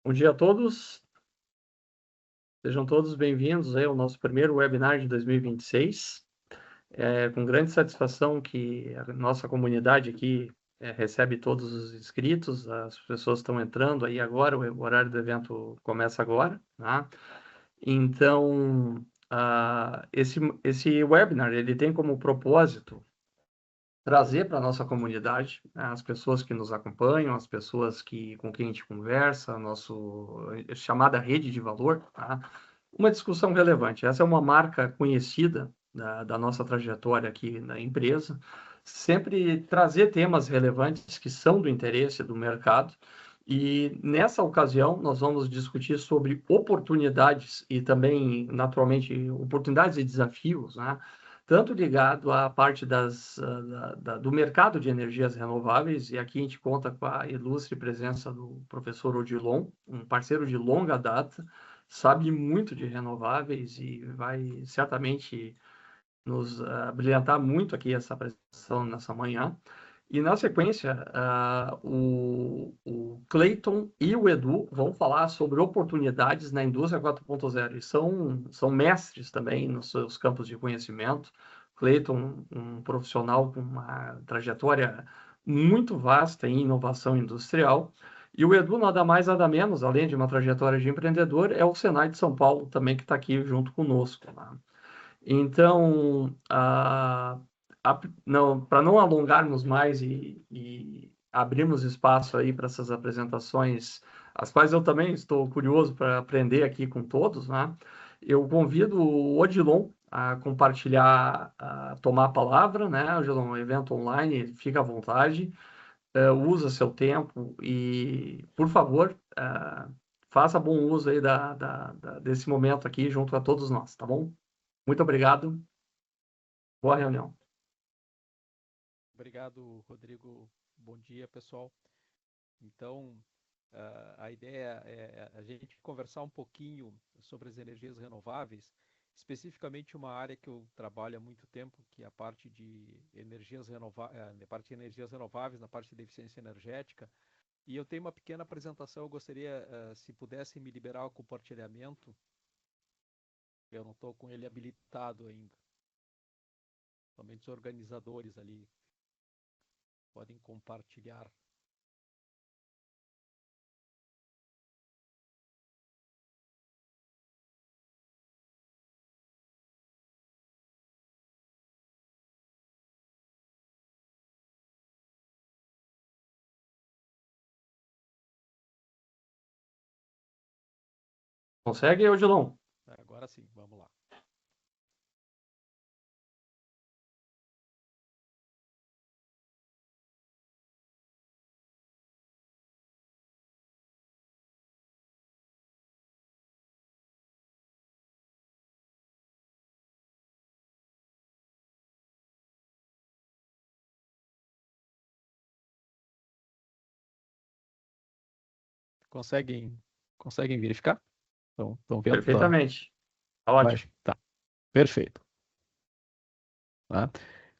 Bom dia a todos. Sejam todos bem-vindos ao nosso primeiro webinar de 2026. É com grande satisfação que a nossa comunidade aqui recebe todos os inscritos, as pessoas estão entrando aí agora, o horário do evento começa agora, tá? Então, esse webinar, ele tem como propósito trazer para a nossa comunidade, né, as pessoas que nos acompanham, as pessoas com quem a gente conversa, a nossa chamada rede de valor, tá? Uma discussão relevante. Essa é uma marca conhecida da nossa trajetória aqui na empresa, sempre trazer temas relevantes que são do interesse do mercado. E nessa ocasião, nós vamos discutir sobre oportunidades e também, naturalmente, oportunidades e desafios, né? Tanto ligado à parte do mercado de energias renováveis, e aqui a gente conta com a ilustre presença do professor Odilon, um parceiro de longa data, sabe muito de renováveis e vai certamente nos brilhantar muito aqui essa apresentação nessa manhã. E na sequência, o Clayton e o Edu vão falar sobre oportunidades na indústria 4.0 e são mestres também nos seus campos de conhecimento. Clayton, um profissional com uma trajetória muito vasta em inovação industrial. E o Edu, nada mais, nada menos, além de uma trajetória de empreendedor, é o Senai de São Paulo também, que está aqui junto conosco, né? Então, para não alongarmos mais e abrirmos espaço aí para essas apresentações, as quais eu também estou curioso para aprender aqui com todos, né? Eu convido o Odilon a compartilhar, a tomar a palavra, né? Odilon, evento online, fica à vontade, usa seu tempo e, por favor, faça bom uso aí desse momento aqui junto a todos nós, tá bom? Muito obrigado. Boa reunião. Obrigado, Rodrigo. Bom dia, pessoal. Então, a ideia é a gente conversar um pouquinho sobre as energias renováveis, especificamente uma área que eu trabalho há muito tempo, que é a parte de energias renováveis, na parte de eficiência energética. E eu tenho uma pequena apresentação, eu gostaria, se pudessem me liberar o compartilhamento. Eu não estou com ele habilitado ainda. Somente os organizadores ali podem compartilhar. Consegue, Odilon? Agora sim, vamos lá. Conseguem verificar? Estão vendo? Perfeitamente. Tá ótimo. Tá, perfeito. Tá?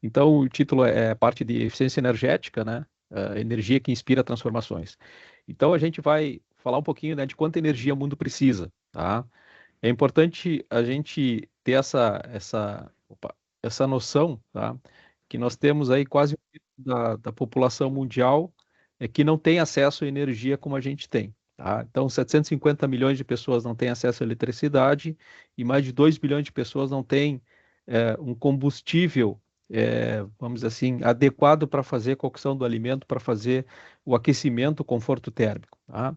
Então, o título é parte de eficiência energética, né? Energia que inspira transformações. Então, a gente vai falar um pouquinho, né, de quanta energia o mundo precisa, tá? É importante a gente ter essa noção, tá? Que nós temos aí quase da população mundial que não tem acesso à energia como a gente tem. Tá? Então, 750 milhões de pessoas não têm acesso à eletricidade e mais de 2 bilhões de pessoas não têm um combustível, vamos dizer assim, adequado para fazer a cocção do alimento, para fazer o aquecimento, o conforto térmico. Tá?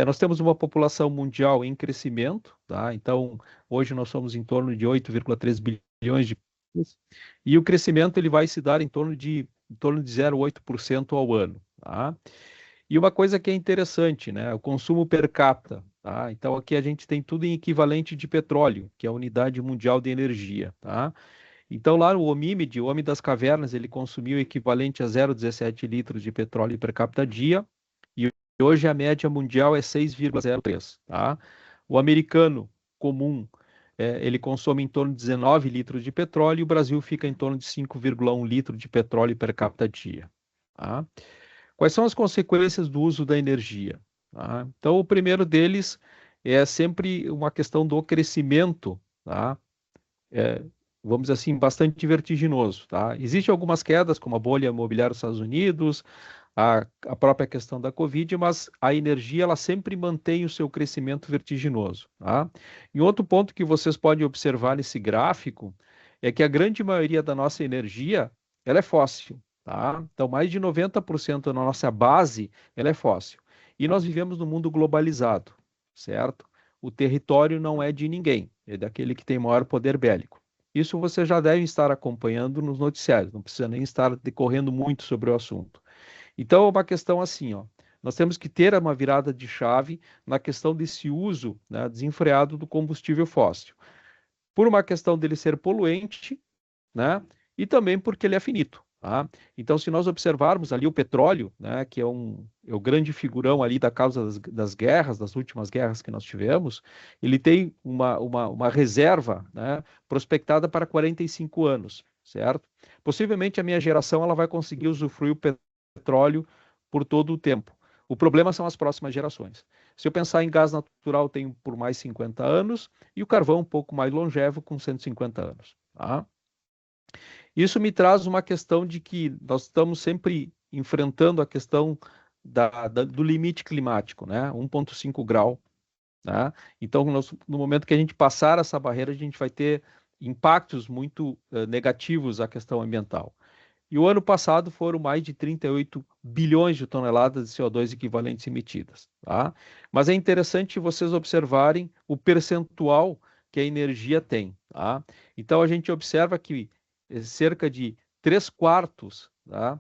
Nós temos uma população mundial em crescimento, tá? Então, hoje nós somos em torno de 8,3 bilhões de pessoas, e o crescimento ele vai se dar em torno de 0,8% ao ano, tá? E uma coisa que é interessante, né? O consumo per capita, tá? Então, aqui a gente tem tudo em equivalente de petróleo, que é a unidade mundial de energia, tá? Então, lá o Omímede, o Homem das Cavernas, ele consumiu o equivalente a 0,17 litros de petróleo per capita dia, e hoje a média mundial é 6,03, tá? O americano comum, ele consome em torno de 19 litros de petróleo, e o Brasil fica em torno de 5,1 litros de petróleo per capita dia, tá? Quais são as consequências do uso da energia? tá? Então, o primeiro deles é sempre uma questão do crescimento, tá? É, vamos dizer assim, bastante vertiginoso, tá? Existem algumas quedas, como a bolha imobiliária dos Estados Unidos, a própria questão da Covid, mas a energia ela sempre mantém o seu crescimento vertiginoso, tá? E outro ponto que vocês podem observar nesse gráfico é que a grande maioria da nossa energia ela é fóssil, tá? Então, mais de 90% da nossa base ela é fóssil. E nós vivemos num mundo globalizado, certo? O território não é de ninguém, é daquele que tem maior poder bélico. Isso você já deve estar acompanhando nos noticiários, não precisa nem estar decorrendo muito sobre o assunto. Então, é uma questão assim, ó. Nós temos que ter uma virada de chave na questão desse uso, né, desenfreado do combustível fóssil. Por uma questão dele ser poluente, né, e também porque ele é finito, tá? Então, se nós observarmos ali o petróleo, né, que é o grande figurão ali da causa das guerras, das últimas guerras que nós tivemos, ele tem uma reserva, né, prospectada para 45 anos, certo? Possivelmente a minha geração ela vai conseguir usufruir o petróleo por todo o tempo. O problema são as próximas gerações. Se eu pensar em gás natural, tem por mais 50 anos, e o carvão um pouco mais longevo, com 150 anos. Tá? Isso me traz uma questão de que nós estamos sempre enfrentando a questão do limite climático, né? 1,5 grau. Tá? Então, no momento que a gente passar essa barreira, a gente vai ter impactos muito negativos à questão ambiental. E o ano passado foram mais de 38 bilhões de toneladas de CO2 equivalentes emitidas. Tá? Mas é interessante vocês observarem o percentual que a energia tem. Tá? Então a gente observa que cerca de 3/4, tá,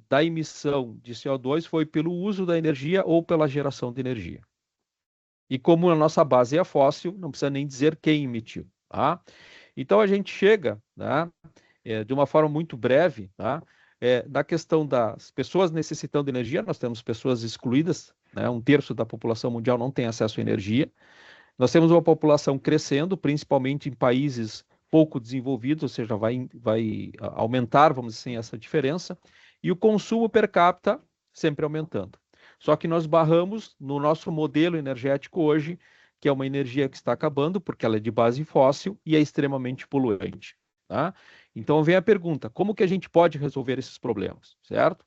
da emissão de CO2 foi pelo uso da energia ou pela geração de energia. E como a nossa base é fóssil, não precisa nem dizer quem emitiu. Tá? Então a gente chega, né, de uma forma muito breve, tá? Na questão das pessoas necessitando de energia, nós temos pessoas excluídas, né? 1/3 da população mundial não tem acesso à energia. Nós temos uma população crescendo, principalmente em países pouco desenvolvidos, ou seja, vai aumentar, vamos dizer assim, essa diferença, e o consumo per capita sempre aumentando. Só que nós barramos no nosso modelo energético hoje, que é uma energia que está acabando, porque ela é de base fóssil e é extremamente poluente. Tá? Então vem a pergunta: como que a gente pode resolver esses problemas, certo?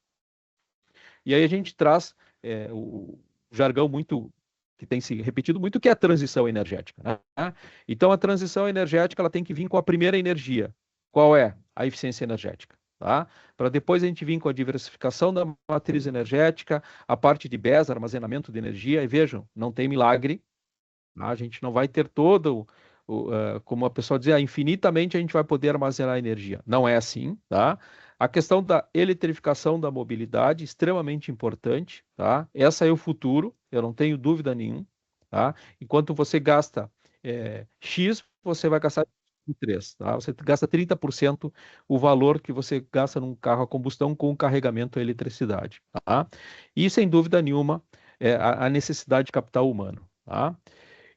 E aí a gente traz o jargão muito que tem se repetido muito, que é a transição energética. Né? Então a transição energética ela tem que vir com a primeira energia. Qual é? A eficiência energética. Tá? Para depois a gente vir com a diversificação da matriz energética, a parte de BES, armazenamento de energia, e vejam, não tem milagre, tá? A gente não vai ter todo como a pessoa dizia, infinitamente a gente vai poder armazenar energia. Não é assim, tá? A questão da eletrificação da mobilidade, extremamente importante, tá? Essa é o futuro, eu não tenho dúvida nenhuma, tá? Enquanto você gasta X, você vai gastar 3, tá? Você gasta 30% o valor que você gasta num carro a combustão com o carregamento à eletricidade, tá? E, sem dúvida nenhuma, a necessidade de capital humano, tá?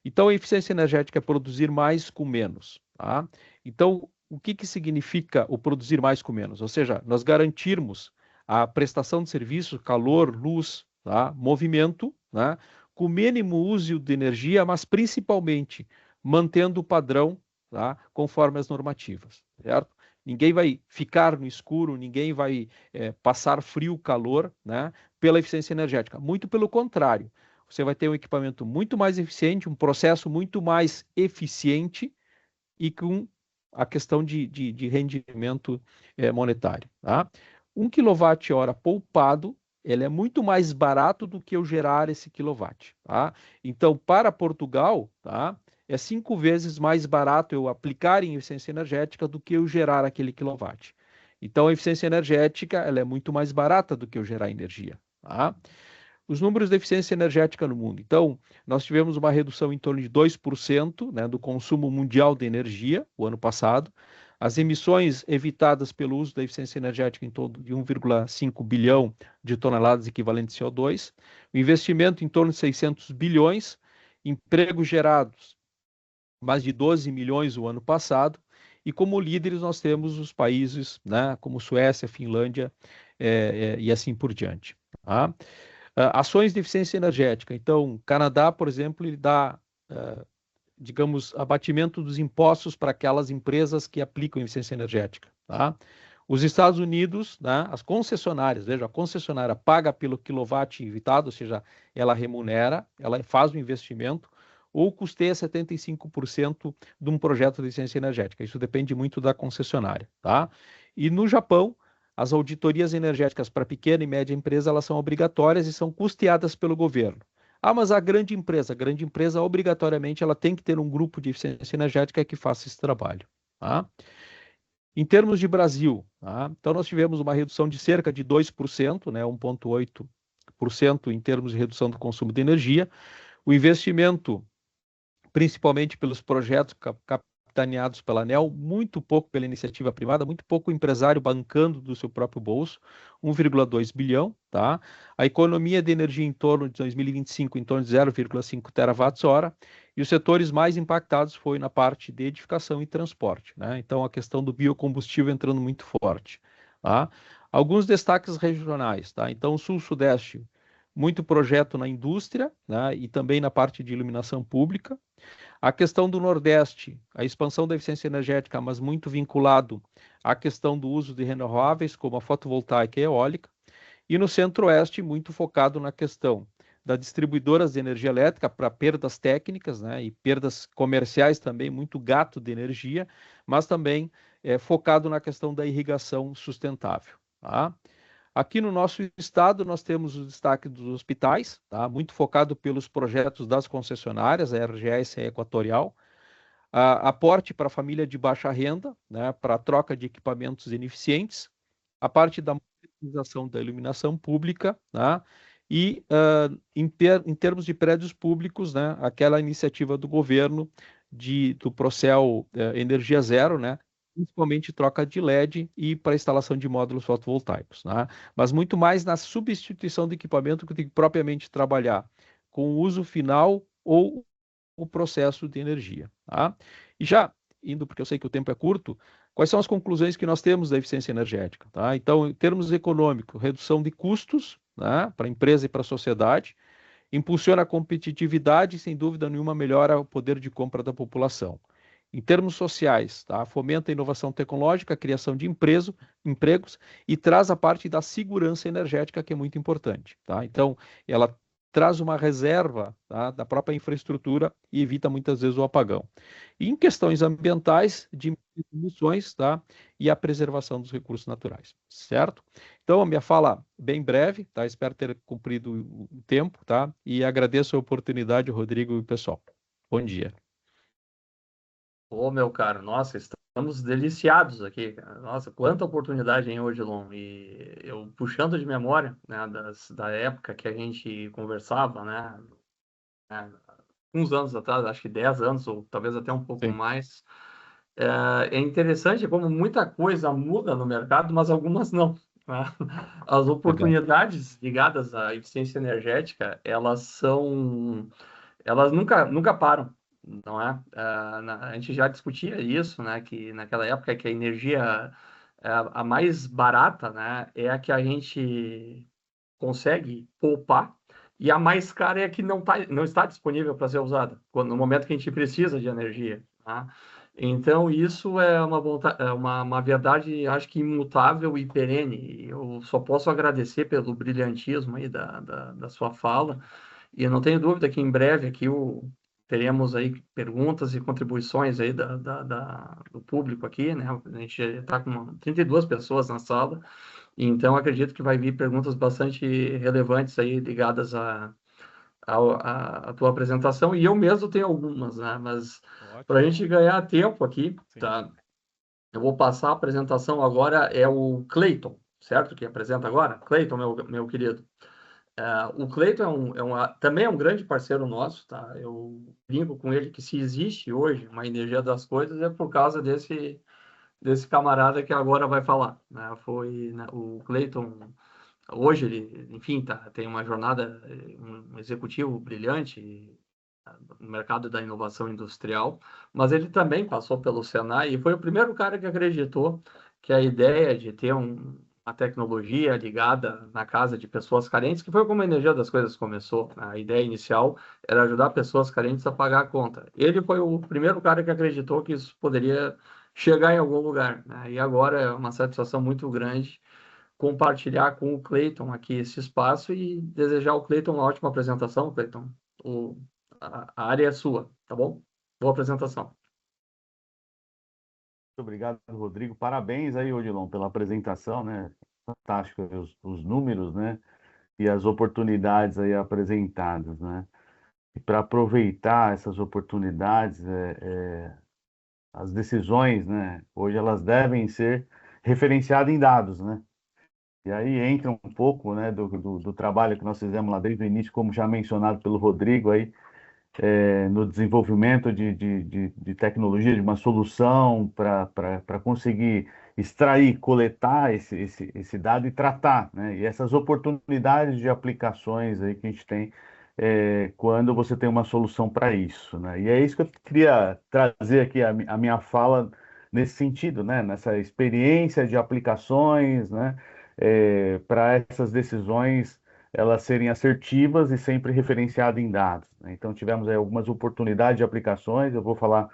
Então, a eficiência energética é produzir mais com menos. Tá? Então, o que, que significa o produzir mais com menos? Ou seja, nós garantirmos a prestação de serviço, calor, luz, tá? Movimento, né? Com mínimo uso de energia, mas principalmente mantendo o padrão, tá? Conforme as normativas, certo? Ninguém vai ficar no escuro, ninguém vai passar frio, calor, né? Pela eficiência energética. Muito pelo contrário, você vai ter um equipamento muito mais eficiente, um processo muito mais eficiente e com a questão de rendimento monetário. Tá? 1 kWh poupado, ele é muito mais barato do que eu gerar esse quilowatt. Tá? Então, para Portugal, tá, é 5 vezes mais barato eu aplicar em eficiência energética do que eu gerar aquele quilowatt. Então, a eficiência energética ela é muito mais barata do que eu gerar energia. Tá? Os números de eficiência energética no mundo. Então, nós tivemos uma redução em torno de 2%, né, do consumo mundial de energia o ano passado. As emissões evitadas pelo uso da eficiência energética em torno de 1,5 bilhão de toneladas equivalentes de CO2. O investimento em torno de 600 bilhões. Empregos gerados, mais de 12 milhões o ano passado. E como líderes nós temos os países, né, como Suécia, Finlândia e assim por diante. Tá? Ações de eficiência energética. Então, Canadá, por exemplo, ele dá, digamos, abatimento dos impostos para aquelas empresas que aplicam eficiência energética. Tá? Os Estados Unidos, né, as concessionárias, veja, a concessionária paga pelo quilowatt evitado, ou seja, ela remunera, ela faz o investimento, ou custeia 75% de um projeto de eficiência energética. Isso depende muito da concessionária. Tá? E no Japão, as auditorias energéticas para pequena e média empresa, elas são obrigatórias e são custeadas pelo governo. Mas a grande empresa obrigatoriamente ela tem que ter um grupo de eficiência energética que faça esse trabalho. Tá? Em termos de Brasil, tá? Então nós tivemos uma redução de cerca de 2%, né, 1,8% em termos de redução do consumo de energia. O investimento, principalmente pelos projetos capitaneados pela ANEEL, muito pouco pela iniciativa privada, muito pouco o empresário bancando do seu próprio bolso, 1,2 bilhão, tá? A economia de energia em torno de 2025, em torno de 0,5 terawatts-hora, e os setores mais impactados foi na parte de edificação e transporte, né? Então, a questão do biocombustível entrando muito forte, tá? Alguns destaques regionais, tá? Então, Sul-Sudeste, muito projeto na indústria, né? E também na parte de iluminação pública. A questão do Nordeste, a expansão da eficiência energética, mas muito vinculado à questão do uso de renováveis, como a fotovoltaica e a eólica. E no Centro-Oeste, muito focado na questão das distribuidoras de energia elétrica para perdas técnicas, né, e perdas comerciais também, muito gasto de energia, mas também focado na questão da irrigação sustentável. Tá? Aqui no nosso estado, nós temos o destaque dos hospitais, tá? Muito focado pelos projetos das concessionárias, a RGS e a Equatorial. Aporte para a família de baixa renda, né? Para a troca de equipamentos ineficientes. A parte da modernização da iluminação pública, né? E em termos de prédios públicos, né? Aquela iniciativa do governo do Procel Energia Zero, né? Principalmente troca de LED e para instalação de módulos fotovoltaicos, né? Mas muito mais na substituição do equipamento que tem que propriamente trabalhar com o uso final ou o processo de energia, tá? E já indo, porque eu sei que o tempo é curto, quais são as conclusões que nós temos da eficiência energética, tá? Então, em termos econômicos, redução de custos, né, para a empresa e para a sociedade, impulsiona a competitividade e, sem dúvida nenhuma, melhora o poder de compra da população. Em termos sociais, tá? Fomenta a inovação tecnológica, a criação de empregos e traz a parte da segurança energética, que é muito importante. Tá? Então, ela traz uma reserva, tá, da própria infraestrutura e evita muitas vezes o apagão. E em questões ambientais, de emissões, tá, e a preservação dos recursos naturais, certo? Então, a minha fala bem breve, tá? Espero ter cumprido o tempo, tá? E agradeço a oportunidade, Rodrigo e pessoal. Bom dia. Ô, meu caro, nossa, estamos deliciados aqui, cara. Nossa, quanta oportunidade, hein, hoje, Lon. E eu puxando de memória, né, da época que a gente conversava, né, uns anos atrás, acho que 10 anos, ou talvez até um pouco Sim, mais. É interessante como muita coisa muda no mercado, mas algumas não, né? As verdade. oportunidades ligadas à eficiência energética, elas nunca param, não é? A gente já discutia isso, né? Que naquela época que a energia a mais barata, né? É a que a gente consegue poupar e a mais cara é a que não está disponível para ser usada no momento que a gente precisa de energia, tá? Então, isso é uma verdade, acho que imutável e perene. Eu só posso agradecer pelo brilhantismo aí da sua fala. E eu não tenho dúvida que em breve aqui teremos aí perguntas e contribuições aí do público aqui, né? A gente está com 32 pessoas na sala, então acredito que vai vir perguntas bastante relevantes aí ligadas à tua apresentação, e eu mesmo tenho algumas, né? Mas para a Ótimo. gente ganhar tempo aqui, Sim. tá? Eu vou passar a apresentação agora, é o Cleiton, certo? Que apresenta agora? Cleiton, meu querido. O Cleiton também é um grande parceiro nosso, tá? Eu brinco com ele que se existe hoje uma energia das coisas é por causa desse camarada que agora vai falar, né? Foi, né, o Cleiton, hoje ele, enfim, tem uma jornada, um executivo brilhante no mercado da inovação industrial, mas ele também passou pelo Senai e foi o primeiro cara que acreditou que a ideia de ter a tecnologia ligada na casa de pessoas carentes, que foi como a energia das coisas começou. A ideia inicial era ajudar pessoas carentes a pagar a conta. Ele foi o primeiro cara que acreditou que isso poderia chegar em algum lugar, né? E agora é uma satisfação muito grande compartilhar com o Cleiton aqui esse espaço e desejar ao Cleiton uma ótima apresentação, Cleiton. A área é sua, tá bom? Boa apresentação. Muito obrigado, Rodrigo. Parabéns aí, Odilon, pela apresentação, né? Fantástico os números, né? E as oportunidades aí apresentadas, né? E para aproveitar essas oportunidades, as decisões, né? Hoje elas devem ser referenciadas em dados, né? E aí entra um pouco, né, do trabalho que nós fizemos lá desde o início, como já mencionado pelo Rodrigo aí, no desenvolvimento de tecnologia, de uma solução para conseguir extrair, coletar esse dado e tratar, né? E essas oportunidades de aplicações aí que a gente tem quando você tem uma solução para isso, né? E é isso que eu queria trazer aqui a minha fala nesse sentido, né? Nessa experiência de aplicações, né? Para essas decisões elas serem assertivas e sempre referenciadas em dados, né? Então, tivemos aí algumas oportunidades de aplicações, eu vou falar,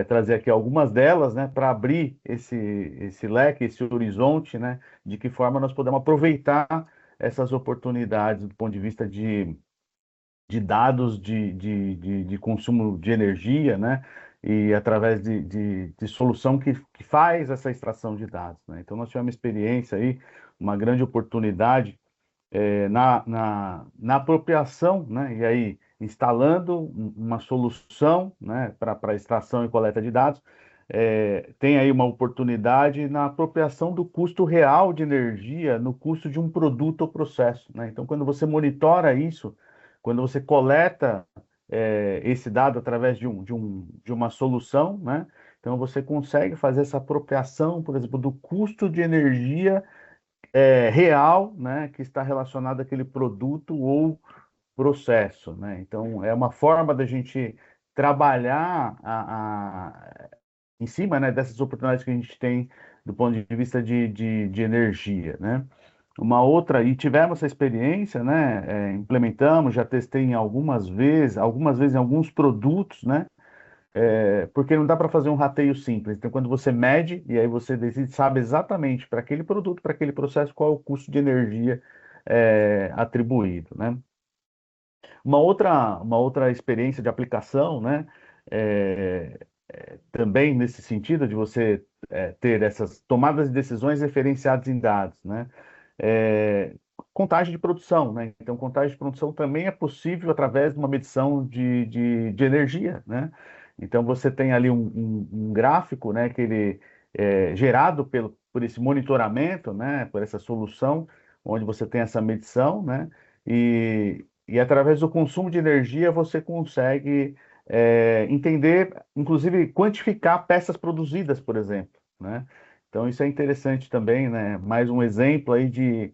trazer aqui algumas delas, né, para abrir esse leque, esse horizonte, né, de que forma nós podemos aproveitar essas oportunidades do ponto de vista de dados de consumo de energia, né, e através de solução que faz essa extração de dados, né? Então, nós tivemos uma experiência aí, uma grande oportunidade na apropriação, né? E aí instalando uma solução, né, para extração e coleta de dados, tem aí uma oportunidade na apropriação do custo real de energia no custo de um produto ou processo, né? Então, quando você monitora isso, quando você coleta esse dado através de uma solução, né? Então, você consegue fazer essa apropriação, por exemplo, do custo de energia real, né, que está relacionado àquele produto ou processo, né? Então, é uma forma da gente trabalhar em cima, né, dessas oportunidades que a gente tem do ponto de vista de energia, né? Uma outra, e tivemos essa experiência, né? Implementamos, já testei em algumas vezes em alguns produtos, né? Porque não dá para fazer um rateio simples. Então, quando você mede e aí você decide, sabe exatamente para aquele produto, para aquele processo, qual é o custo de energia atribuído, né? Uma outra experiência de aplicação, né? é, Também nesse sentido de você ter essas tomadas de decisões referenciadas em dados, né? É, Contagem de produção, né? Então, contagem de produção também é possível através de uma medição de energia, né? Então, você tem ali um gráfico, né? Que ele é gerado por esse monitoramento, né? Por essa solução, onde você tem essa medição, né? E através do consumo de energia, você consegue entender, inclusive quantificar peças produzidas, por exemplo, né? Então isso é interessante também, né? Mais um exemplo aí de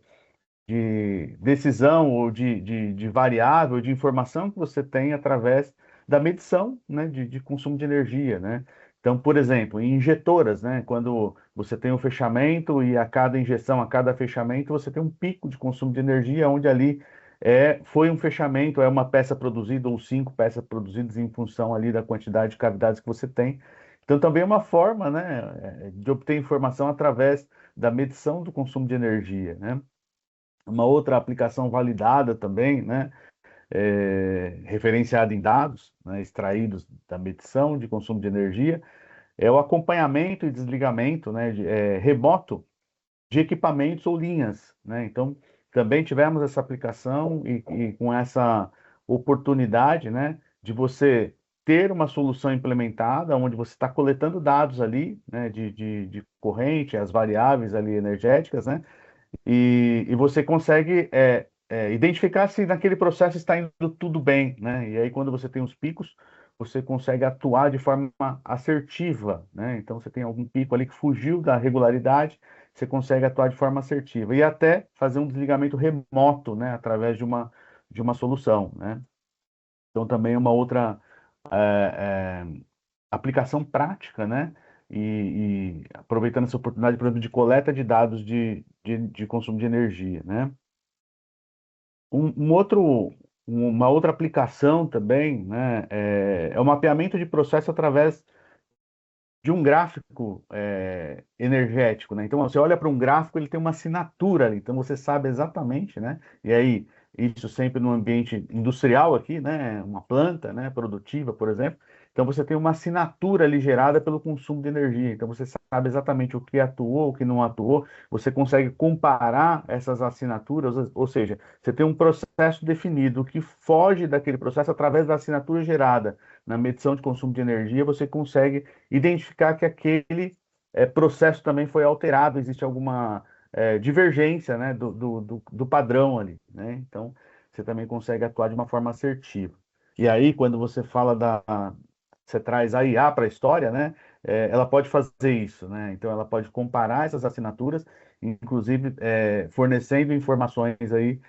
decisão ou de variável, de informação que você tem através da medição, né? De consumo de energia, né? Então, por exemplo, em injetoras, né? Quando você tem um fechamento e a cada injeção, a cada fechamento, você tem um pico de consumo de energia, onde ali foi um fechamento, é uma peça produzida ou 5 peças produzidas em função ali da quantidade de cavidades que você tem. Então, também é uma forma, né, de obter informação através da medição do consumo de energia, né? Uma outra aplicação validada também, né, referenciada em dados, né, extraídos da medição de consumo de energia, é o acompanhamento e desligamento, né, remoto de equipamentos ou linhas, né? Então, também tivemos essa aplicação e com essa oportunidade, né, de você ter uma solução implementada, onde você está coletando dados ali, né, de corrente, as variáveis ali energéticas, né, e você consegue identificar se naquele processo está indo tudo bem, né? E aí, quando você tem os picos, você consegue atuar de forma assertiva, né? Então, você tem algum pico ali que fugiu da regularidade, você consegue atuar de forma assertiva e até fazer um desligamento remoto, né? Através de uma solução, né? Então, também uma outra é, é, aplicação prática, né? e aproveitando essa oportunidade, por exemplo, de coleta de dados de consumo de energia, né? Uma outra aplicação também, né, é o mapeamento de processo através de um gráfico energético, né? Então, você olha para um gráfico, ele tem uma assinatura ali, então você sabe exatamente, né? E aí, isso sempre no ambiente industrial aqui, né? Uma planta, né? Produtiva, por exemplo. Então, você tem uma assinatura ali gerada pelo consumo de energia. Então, você sabe exatamente o que atuou, o que não atuou. Você consegue comparar essas assinaturas, ou seja, você tem um processo definido, o que foge daquele processo através da assinatura gerada na medição de consumo de energia, você consegue identificar que aquele processo também foi alterado, existe alguma divergência, né, do padrão ali, né? Então, você também consegue atuar de uma forma assertiva. E aí, quando você fala você traz a IA para a história, né? Ela pode fazer isso, né? Então, ela pode comparar essas assinaturas, inclusive fornecendo informações aí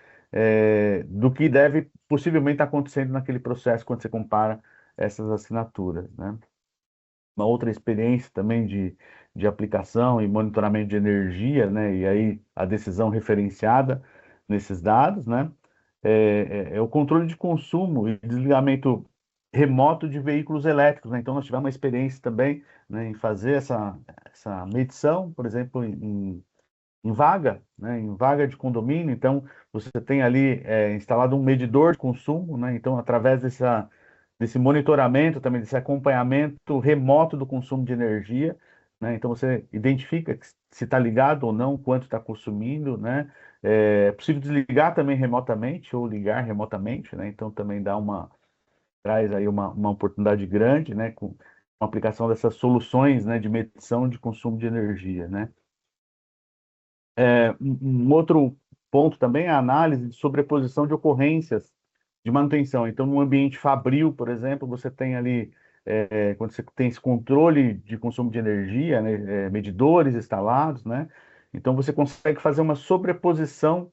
do que deve possivelmente estar acontecendo naquele processo quando você compara essas assinaturas, né? Uma outra experiência também de aplicação e monitoramento de energia, né? E aí a decisão referenciada nesses dados, né? É o controle de consumo e desligamento remoto de veículos elétricos, né? Então nós tivemos uma experiência também, né, em fazer essa medição, por exemplo, em vaga, né, em vaga de condomínio. Então, você tem ali instalado um medidor de consumo, né? Então, através desse monitoramento, também desse acompanhamento remoto do consumo de energia, né? Então, você identifica se está ligado ou não, quanto está consumindo, né? É possível desligar também remotamente ou ligar remotamente, né? Então, também traz aí uma oportunidade grande, né? Com a aplicação dessas soluções, né, de medição de consumo de energia, né? Um outro ponto também é a análise de sobreposição de ocorrências de manutenção. Então, no ambiente fabril, por exemplo, você tem ali, quando você tem esse controle de consumo de energia, né, medidores instalados, né? Então, você consegue fazer uma sobreposição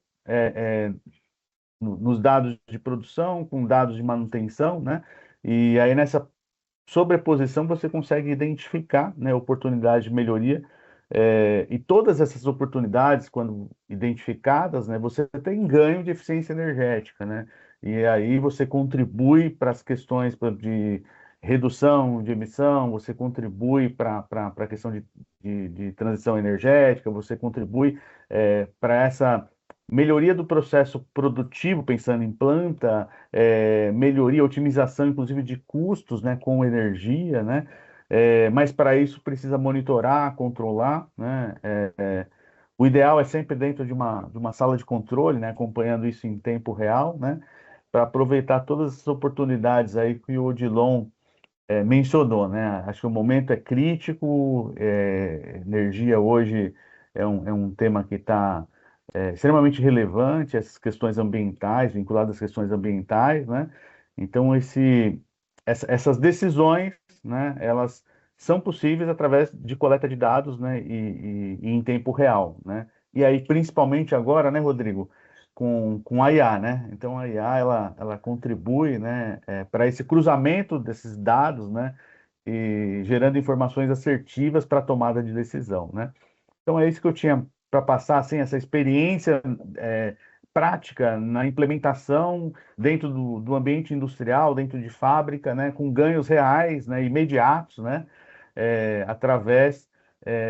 nos dados de produção com dados de manutenção, né? E aí, nessa sobreposição, você consegue identificar, né, oportunidades de melhoria, e todas essas oportunidades, quando identificadas, né, você tem ganho de eficiência energética, né? E aí você contribui para as questões, por exemplo, de redução de emissão, você contribui para a questão de transição energética, você contribui para essa melhoria do processo produtivo, pensando em planta, melhoria, otimização, inclusive, de custos, né, com energia, né? Mas para isso precisa monitorar, controlar, né? O ideal é sempre dentro de uma sala de controle, né, acompanhando isso em tempo real, né, para aproveitar todas as oportunidades aí que o Odilon mencionou, né? Acho que o momento é crítico, energia hoje é um tema que está extremamente relevante, essas questões ambientais, vinculadas às questões ambientais, né? Então, essas decisões, né, elas são possíveis através de coleta de dados, né, e em tempo real, né? E aí, principalmente agora, né, Rodrigo, com a IA, né? Então, a IA, ela contribui, né, para esse cruzamento desses dados, né, e gerando informações assertivas para a tomada de decisão, né? Então é isso que eu tinha para passar, assim, essa experiência prática na implementação dentro do ambiente industrial, dentro de fábrica, né, com ganhos reais, né, imediatos, né, através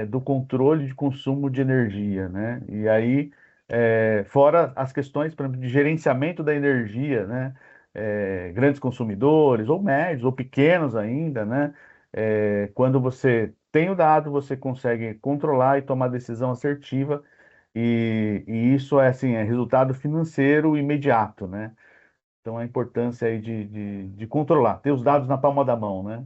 do controle de consumo de energia, né? E aí, fora as questões, por exemplo, de gerenciamento da energia, né? Grandes consumidores, ou médios, ou pequenos ainda, né? Quando você tem o dado, você consegue controlar e tomar decisão assertiva, e isso é assim, é resultado financeiro imediato, né? Então a importância aí de controlar, ter os dados na palma da mão, né?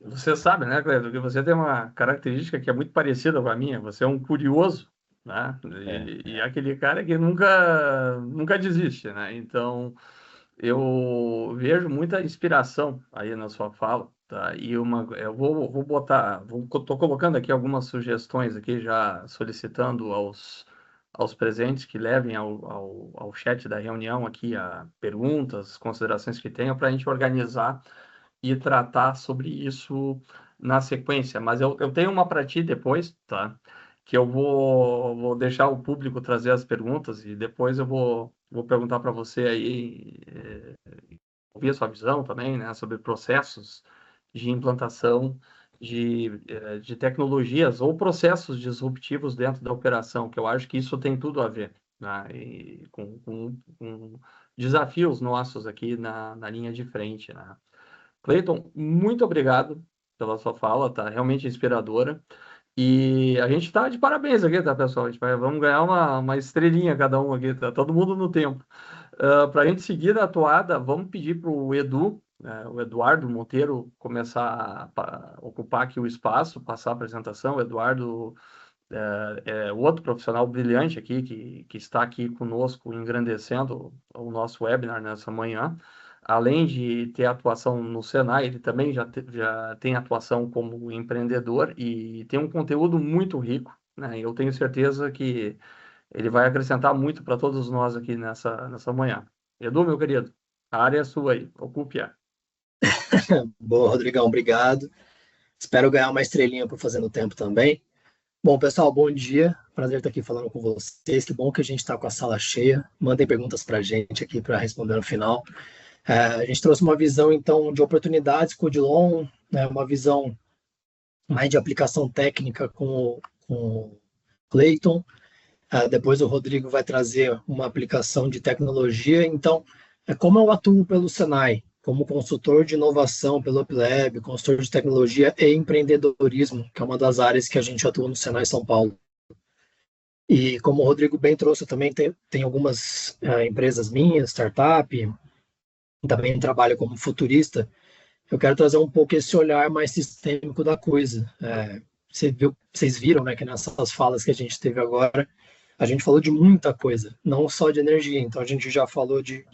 Você sabe, né, Cleber, que você tem uma característica que é muito parecida com a minha. Você é um curioso, né? É, E é aquele cara que nunca desiste, né? Então, eu vejo muita inspiração aí na sua fala, tá? E eu vou botar, tô colocando aqui algumas sugestões aqui, já solicitando aos presentes que levem ao chat da reunião aqui a perguntas, considerações que tenham para a gente organizar e tratar sobre isso na sequência. Mas eu tenho uma para ti depois, tá? Que eu vou deixar o público trazer as perguntas e depois eu vou perguntar para você aí, ouvir a sua visão também, né, sobre processos de implantação de tecnologias ou processos disruptivos dentro da operação, que eu acho que isso tem tudo a ver, né, e com desafios nossos aqui na linha de frente, né. Cleiton, muito obrigado pela sua fala, tá realmente inspiradora. E a gente tá de parabéns aqui, tá, pessoal? Vamos ganhar uma estrelinha cada um aqui, tá? Todo mundo no tempo. Para a gente seguir a toada, vamos pedir para o Edu, o Eduardo Monteiro, começar a ocupar aqui o espaço, passar a apresentação. O Eduardo é outro profissional brilhante aqui, que está aqui conosco, engrandecendo o nosso webinar nessa manhã. Além de ter atuação no Senai, ele também já tem atuação como empreendedor e tem um conteúdo muito rico, né? Eu tenho certeza que ele vai acrescentar muito para todos nós aqui nessa manhã. Edu, meu querido, a área é sua aí, ocupe-a. Boa, Rodrigão, obrigado. Espero ganhar uma estrelinha por Fazendo Tempo também. Bom, pessoal, bom dia. Prazer estar aqui falando com vocês. Que bom que a gente está com a sala cheia. Mandem perguntas para a gente aqui para responder no final. A gente trouxe uma visão, então, de oportunidades com o Odilon, né, uma visão mais de aplicação técnica com o Cleiton. Depois o Rodrigo vai trazer uma aplicação de tecnologia. Então, como eu atuo pelo Senai, como consultor de inovação pelo UpLab, consultor de tecnologia e empreendedorismo, que é uma das áreas que a gente atua no Senai São Paulo. E como o Rodrigo bem trouxe, eu também tem algumas empresas minhas, startup, também trabalho como futurista. Eu quero trazer um pouco esse olhar mais sistêmico da coisa. Vocês viram, né, que nessas falas que a gente teve agora, a gente falou de muita coisa, não só de energia. Então, a gente já falou de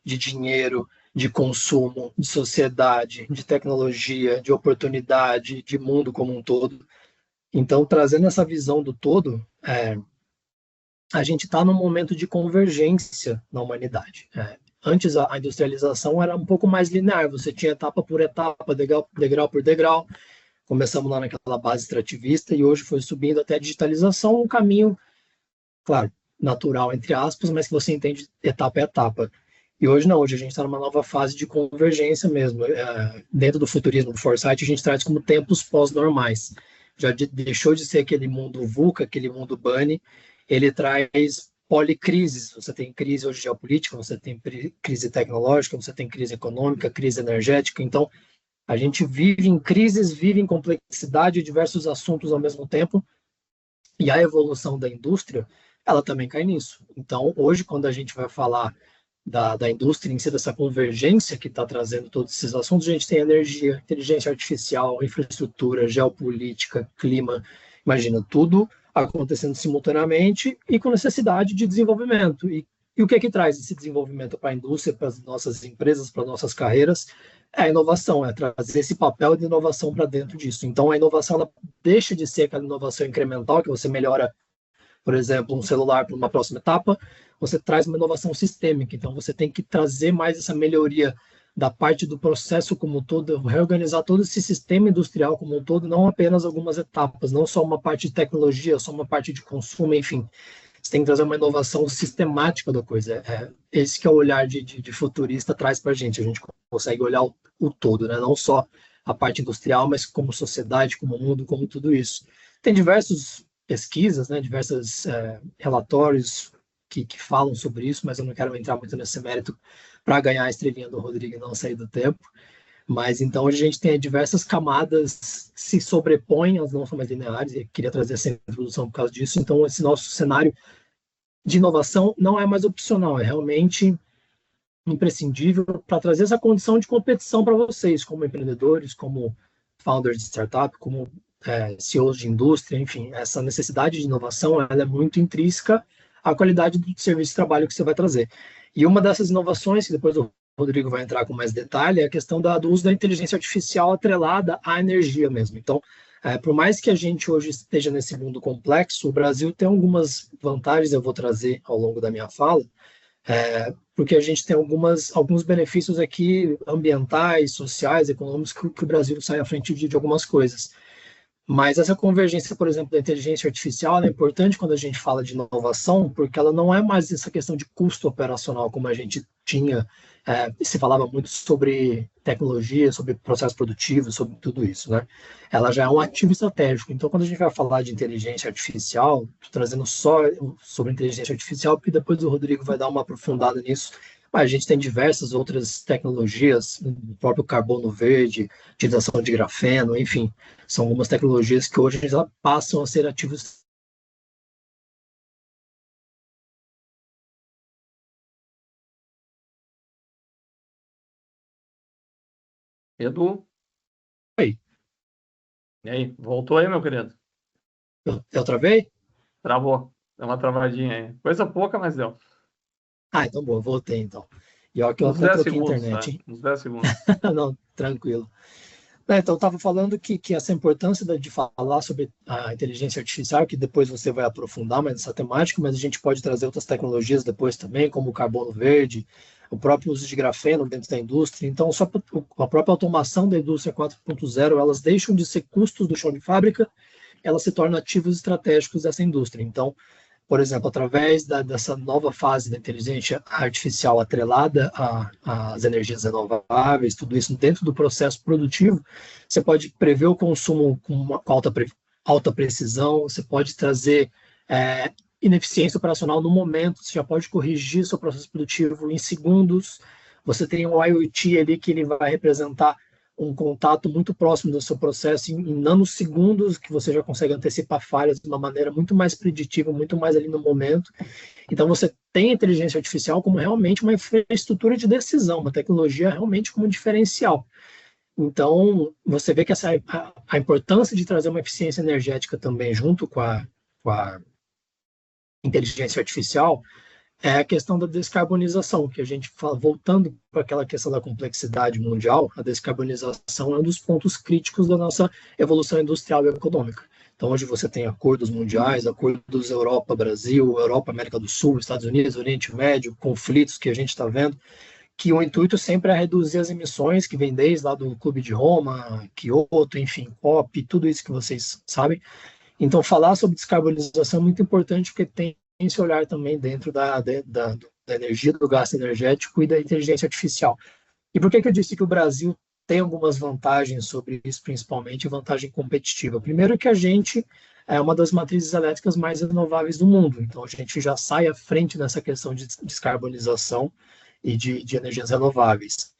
dinheiro, de consumo, de sociedade, de tecnologia, de oportunidade, de mundo como um todo. Então, trazendo essa visão do todo, a gente está num momento de convergência na humanidade. Antes, a industrialização era um pouco mais linear, você tinha etapa por etapa, degrau por degrau. Começamos lá naquela base extrativista e hoje foi subindo até a digitalização, um caminho, claro, natural, entre aspas, mas que você entende etapa a etapa. E hoje não, hoje a gente está numa nova fase de convergência mesmo. Dentro do futurismo, do Foresight, a gente traz como tempos pós-normais. Já deixou de ser aquele mundo VUCA, aquele mundo Bunny, ele traz policrises. Você tem crise hoje geopolítica, você tem crise tecnológica, você tem crise econômica, crise energética. Então, a gente vive em crises, vive em complexidade, diversos assuntos ao mesmo tempo, e a evolução da indústria, ela também cai nisso. Então, hoje, quando a gente vai falar da indústria em si, dessa convergência que está trazendo todos esses assuntos, a gente tem energia, inteligência artificial, infraestrutura, geopolítica, clima, imagina, tudo acontecendo simultaneamente e com necessidade de desenvolvimento. E o que é que traz esse desenvolvimento para a indústria, para as nossas empresas, para as nossas carreiras? É a inovação, é trazer esse papel de inovação para dentro disso. Então, a inovação ela deixa de ser aquela inovação incremental, que você melhora, por exemplo, um celular para uma próxima etapa, você traz uma inovação sistêmica. Então, você tem que trazer mais essa melhoria da parte do processo como um todo, reorganizar todo esse sistema industrial como um todo, não apenas algumas etapas, não só uma parte de tecnologia, só uma parte de consumo, enfim. Você tem que trazer uma inovação sistemática da coisa. Esse que é o olhar de futurista traz para a gente consegue olhar o todo, né? Não só a parte industrial, mas como sociedade, como mundo, como tudo isso. Tem diversas pesquisas, né? Diversos relatórios que falam sobre isso, mas eu não quero entrar muito nesse mérito para ganhar a estrelinha do Rodrigo e não sair do tempo. Mas então a gente tem diversas camadas que se sobrepõem, elas não são mais lineares, e eu queria trazer essa introdução por causa disso. Então esse nosso cenário de inovação não é mais opcional, é realmente imprescindível para trazer essa condição de competição para vocês, como empreendedores, como founders de startup, como CEOs de indústria, enfim, essa necessidade de inovação ela é muito intrínseca à qualidade do serviço de trabalho que você vai trazer. E uma dessas inovações, que depois o Rodrigo vai entrar com mais detalhe, é a questão do uso da inteligência artificial atrelada à energia mesmo. Então, por mais que a gente hoje esteja nesse mundo complexo, o Brasil tem algumas vantagens, eu vou trazer ao longo da minha fala, porque a gente tem alguns benefícios aqui ambientais, sociais, econômicos, que o Brasil sai à frente de algumas coisas. Mas essa convergência, por exemplo, da inteligência artificial é importante quando a gente fala de inovação, porque ela não é mais essa questão de custo operacional como a gente tinha, se falava muito sobre tecnologia, sobre processos produtivos, sobre tudo isso, né? Ela já é um ativo estratégico. Então, quando a gente vai falar de inteligência artificial, trazendo só sobre inteligência artificial, porque depois o Rodrigo vai dar uma aprofundada nisso, mas a gente tem diversas outras tecnologias, o próprio carbono verde, utilização de grafeno, enfim, são algumas tecnologias que hoje já passam a ser ativos. Edu, Aí, e aí? Voltou aí, meu querido? eu travei? Travou. Deu uma travadinha aí. Coisa pouca, mas deu. Ah, então boa, voltei então. E ó, que eu Uns até 10 troquei a segundos, internet, tá? hein? Uns 10 segundos. Não, tranquilo. Então, eu estava falando que essa importância de falar sobre a inteligência artificial, que depois você vai aprofundar mais essa temática, mas a gente pode trazer outras tecnologias depois também, como o carbono verde, o próprio uso de grafeno dentro da indústria. Então, só a própria automação da indústria 4.0, elas deixam de ser custos do chão de fábrica, elas se tornam ativos estratégicos dessa indústria. Então, por exemplo, através dessa nova fase da inteligência artificial atrelada às energias renováveis, tudo isso dentro do processo produtivo, você pode prever o consumo com alta precisão, você pode trazer ineficiência operacional no momento, você já pode corrigir seu processo produtivo em segundos, você tem um IoT ali que ele vai representar um contato muito próximo do seu processo em nanosegundos, que você já consegue antecipar falhas de uma maneira muito mais preditiva, muito mais ali no momento. Então, você tem a inteligência artificial como realmente uma infraestrutura de decisão, uma tecnologia realmente como diferencial. Então, você vê que a importância de trazer uma eficiência energética também junto com a inteligência artificial é a questão da descarbonização, que a gente fala, voltando para aquela questão da complexidade mundial, a descarbonização é um dos pontos críticos da nossa evolução industrial e econômica. Então, hoje você tem acordos mundiais, acordos Europa-Brasil, Europa-América do Sul, Estados Unidos, Oriente Médio, conflitos que a gente está vendo, que o intuito sempre é reduzir as emissões, que vem desde lá do Clube de Roma, Kyoto, enfim, COP, tudo isso que vocês sabem. Então, falar sobre descarbonização é muito importante, porque tem esse olhar também dentro da energia, do gasto energético e da inteligência artificial. E por que eu disse que o Brasil tem algumas vantagens sobre isso, principalmente vantagem competitiva? Primeiro que a gente é uma das matrizes elétricas mais renováveis do mundo, então a gente já sai à frente nessa questão de descarbonização e de energias renováveis.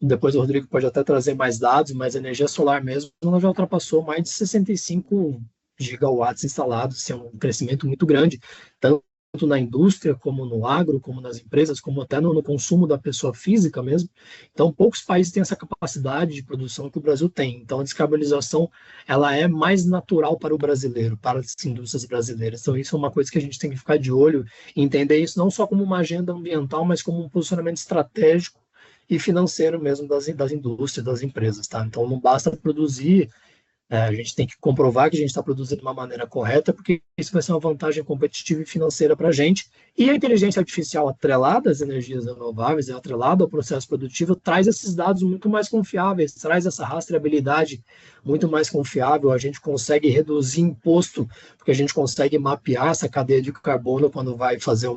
Depois o Rodrigo pode até trazer mais dados, mas a energia solar mesmo, ela já ultrapassou mais de 65 gigawatts instalados, isso é um crescimento muito grande, tanto na indústria, como no agro, como nas empresas, como até no consumo da pessoa física mesmo. Então, poucos países têm essa capacidade de produção que o Brasil tem. Então, a descarbonização, ela é mais natural para o brasileiro, para as indústrias brasileiras. Então, isso é uma coisa que a gente tem que ficar de olho e entender isso não só como uma agenda ambiental, mas como um posicionamento estratégico e financeiro mesmo das indústrias, das empresas, tá? Então, não basta produzir, a gente tem que comprovar que a gente está produzindo de uma maneira correta, porque isso vai ser uma vantagem competitiva e financeira para a gente. E a inteligência artificial atrelada às energias renováveis, atrelada ao processo produtivo, traz esses dados muito mais confiáveis, traz essa rastreabilidade muito mais confiável, a gente consegue reduzir imposto, porque a gente consegue mapear essa cadeia de carbono quando vai fazer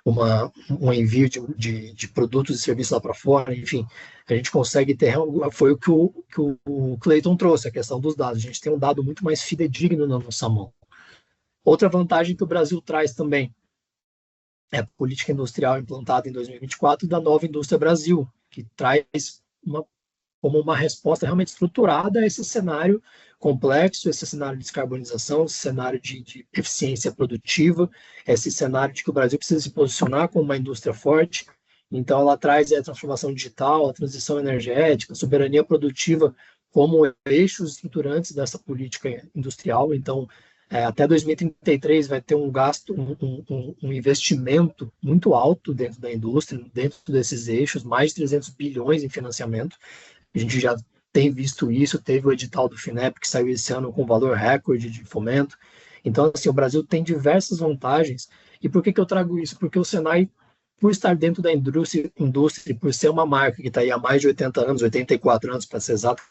um envio de produtos e serviços lá para fora, enfim, a gente consegue ter, foi o que o Clayton trouxe, a questão dos dados, a gente tem um dado muito mais fidedigno na nossa mão. Outra vantagem que o Brasil traz também é a política industrial implantada em 2024 da Nova Indústria Brasil, que traz como uma resposta realmente estruturada a esse cenário complexo, esse cenário de descarbonização, esse cenário de eficiência produtiva, esse cenário de que o Brasil precisa se posicionar como uma indústria forte. Então, ela traz a transformação digital, a transição energética, a soberania produtiva como eixos estruturantes dessa política industrial. Então, até 2033 vai ter um gasto, um investimento muito alto dentro da indústria, dentro desses eixos, mais de 300 bilhões em financiamento. A gente já tem visto isso, teve o edital do FINEP que saiu esse ano com valor recorde de fomento. Então, assim, o Brasil tem diversas vantagens. E por que eu trago isso? Porque o Senai por estar dentro da indústria, por ser uma marca que está aí há mais de 80 anos, 84 anos para ser exato,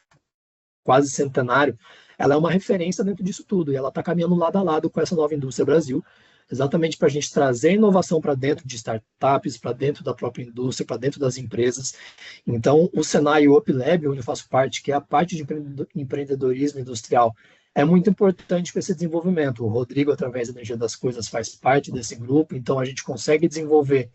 quase centenário, ela é uma referência dentro disso tudo, e ela está caminhando lado a lado com essa nova indústria Brasil, exatamente para a gente trazer inovação para dentro de startups, para dentro da própria indústria, para dentro das empresas. Então, o Senai e o UpLab, onde eu faço parte, que é a parte de empreendedorismo industrial, é muito importante para esse desenvolvimento. O Rodrigo, através da Energia das Coisas, faz parte desse grupo, então a gente consegue desenvolver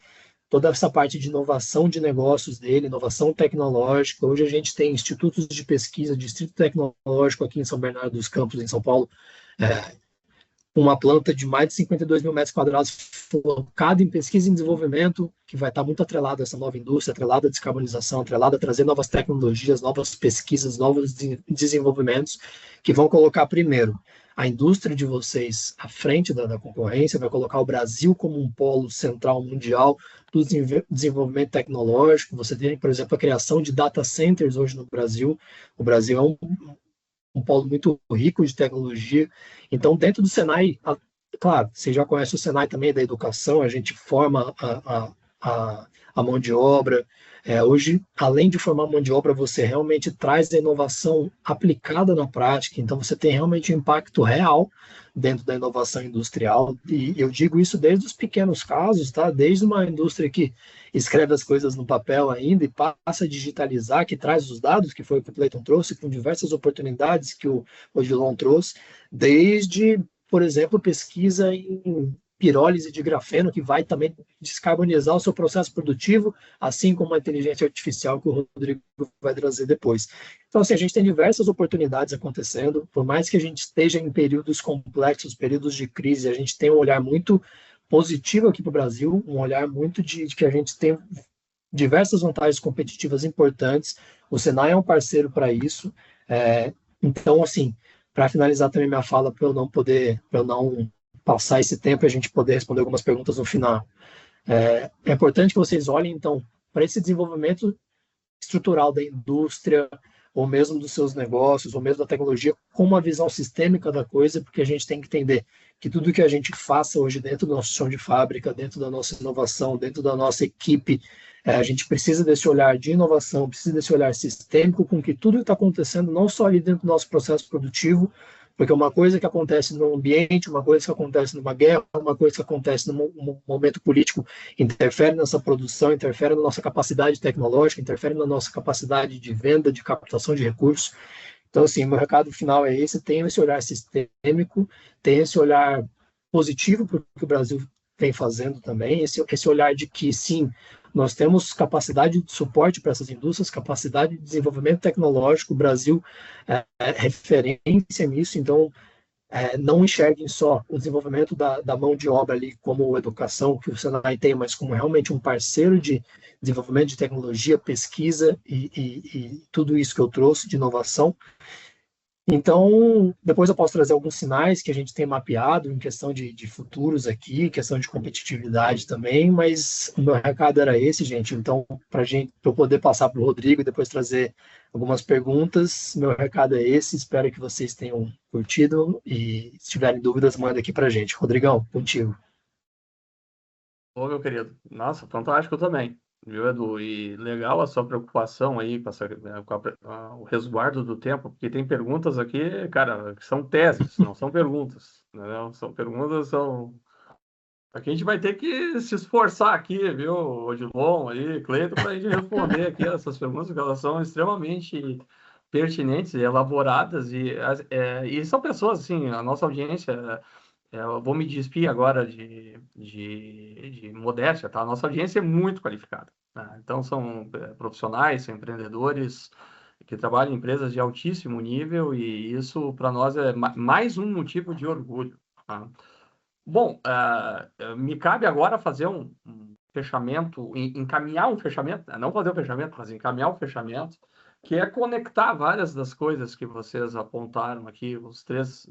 toda essa parte de inovação de negócios dele, inovação tecnológica. Hoje a gente tem institutos de pesquisa, distrito tecnológico aqui em São Bernardo dos Campos, em São Paulo, uma planta de mais de 52 mil metros quadrados focada em pesquisa e desenvolvimento, que vai estar muito atrelada a essa nova indústria, atrelada à descarbonização, atrelada a trazer novas tecnologias, novas pesquisas, novos desenvolvimentos, que vão colocar primeiro a indústria de vocês à frente da concorrência, vai colocar o Brasil como um polo central mundial do desenvolvimento tecnológico. Você tem, por exemplo, a criação de data centers hoje no Brasil. O Brasil é um polo muito rico de tecnologia. Então, dentro do Senai, claro, você já conhece o Senai também da educação, a gente forma a mão de obra. Hoje, além de formar mão de obra, você realmente traz a inovação aplicada na prática, então você tem realmente um impacto real dentro da inovação industrial, e eu digo isso desde os pequenos casos, tá? Desde uma indústria que escreve as coisas no papel ainda e passa a digitalizar, que traz os dados, que foi o que o Clayton trouxe, com diversas oportunidades que o Odilon trouxe, desde, por exemplo, pesquisa em pirólise de grafeno, que vai também descarbonizar o seu processo produtivo, assim como a inteligência artificial que o Rodrigo vai trazer depois. Então, assim, a gente tem diversas oportunidades acontecendo, por mais que a gente esteja em períodos complexos, períodos de crise, a gente tem um olhar muito positivo aqui para o Brasil, um olhar muito de que a gente tem diversas vantagens competitivas importantes. O Senai é um parceiro para isso. Então, assim, para finalizar também minha fala, para eu não passar esse tempo e a gente poder responder algumas perguntas no final. É importante que vocês olhem, então, para esse desenvolvimento estrutural da indústria, ou mesmo dos seus negócios, ou mesmo da tecnologia, com uma visão sistêmica da coisa, porque a gente tem que entender que tudo que a gente faça hoje dentro do nosso chão de fábrica, dentro da nossa inovação, dentro da nossa equipe, a gente precisa desse olhar de inovação, precisa desse olhar sistêmico com que tudo está acontecendo, não só ali dentro do nosso processo produtivo, porque uma coisa que acontece no ambiente, uma coisa que acontece numa guerra, uma coisa que acontece num momento político, interfere nessa produção, interfere na nossa capacidade tecnológica, interfere na nossa capacidade de venda, de captação de recursos. Então, assim, meu recado final é esse: tenha esse olhar sistêmico, tenha esse olhar positivo para o que o Brasil vem fazendo também, esse olhar de que, sim, nós temos capacidade de suporte para essas indústrias, capacidade de desenvolvimento tecnológico. O Brasil é referência nisso, então não enxerguem só o desenvolvimento da mão de obra ali como educação, que o Senai tem, mas como realmente um parceiro de desenvolvimento de tecnologia, pesquisa e tudo isso que eu trouxe de inovação. Então, depois eu posso trazer alguns sinais que a gente tem mapeado em questão de futuros aqui, questão de competitividade também, mas o meu recado era esse, gente. Então, para eu poder passar para o Rodrigo e depois trazer algumas perguntas, meu recado é esse. Espero que vocês tenham curtido e, se tiverem dúvidas, manda aqui para a gente. Rodrigão, contigo. Ô, meu querido. Nossa, fantástico também, viu, Edu? E legal a sua preocupação aí com o resguardo do tempo, porque tem perguntas aqui, cara, que são teses, não são perguntas, né? São perguntas, aqui a gente vai ter que se esforçar aqui, viu, Odilon aí, Cleiton, para a gente responder aqui essas perguntas, porque elas são extremamente pertinentes e elaboradas, e são pessoas, assim, a nossa audiência... Eu vou me despir agora de modéstia, tá? A nossa audiência é muito qualificada, tá? Então, são profissionais, são empreendedores que trabalham em empresas de altíssimo nível, e isso, para nós, é mais um motivo de orgulho, tá? Bom, me cabe agora fazer um fechamento, encaminhar um fechamento, não fazer o fechamento, mas encaminhar o fechamento, que é conectar várias das coisas que vocês apontaram aqui, os três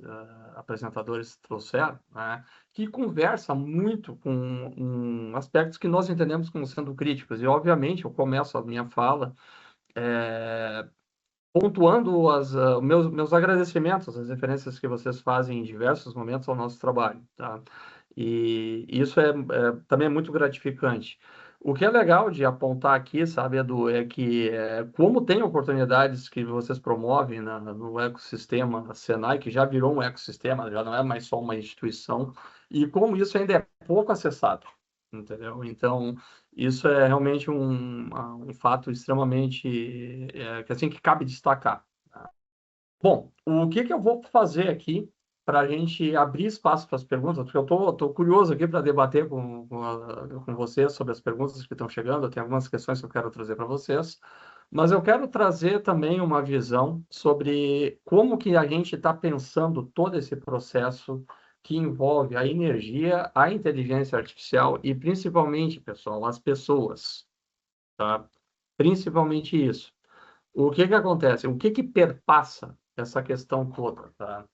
apresentadores trouxeram, né, que conversa muito com aspectos que nós entendemos como sendo críticos. E, obviamente, eu começo a minha fala pontuando meus agradecimentos, as referências que vocês fazem em diversos momentos ao nosso trabalho, tá? E isso também é muito gratificante. O que é legal de apontar aqui, sabe, Edu, é que como tem oportunidades que vocês promovem no ecossistema Senai, que já virou um ecossistema, já não é mais só uma instituição, e como isso ainda é pouco acessado, entendeu? Então, isso é realmente um fato extremamente que assim que cabe destacar. Bom, o que eu vou fazer aqui para a gente abrir espaço para as perguntas, porque eu tô curioso aqui para debater com vocês sobre as perguntas que estão chegando, eu tenho algumas questões que eu quero trazer para vocês, mas eu quero trazer também uma visão sobre como que a gente está pensando todo esse processo que envolve a energia, a inteligência artificial e principalmente, pessoal, as pessoas, tá? Principalmente isso. O que acontece? O que perpassa essa questão toda, tá?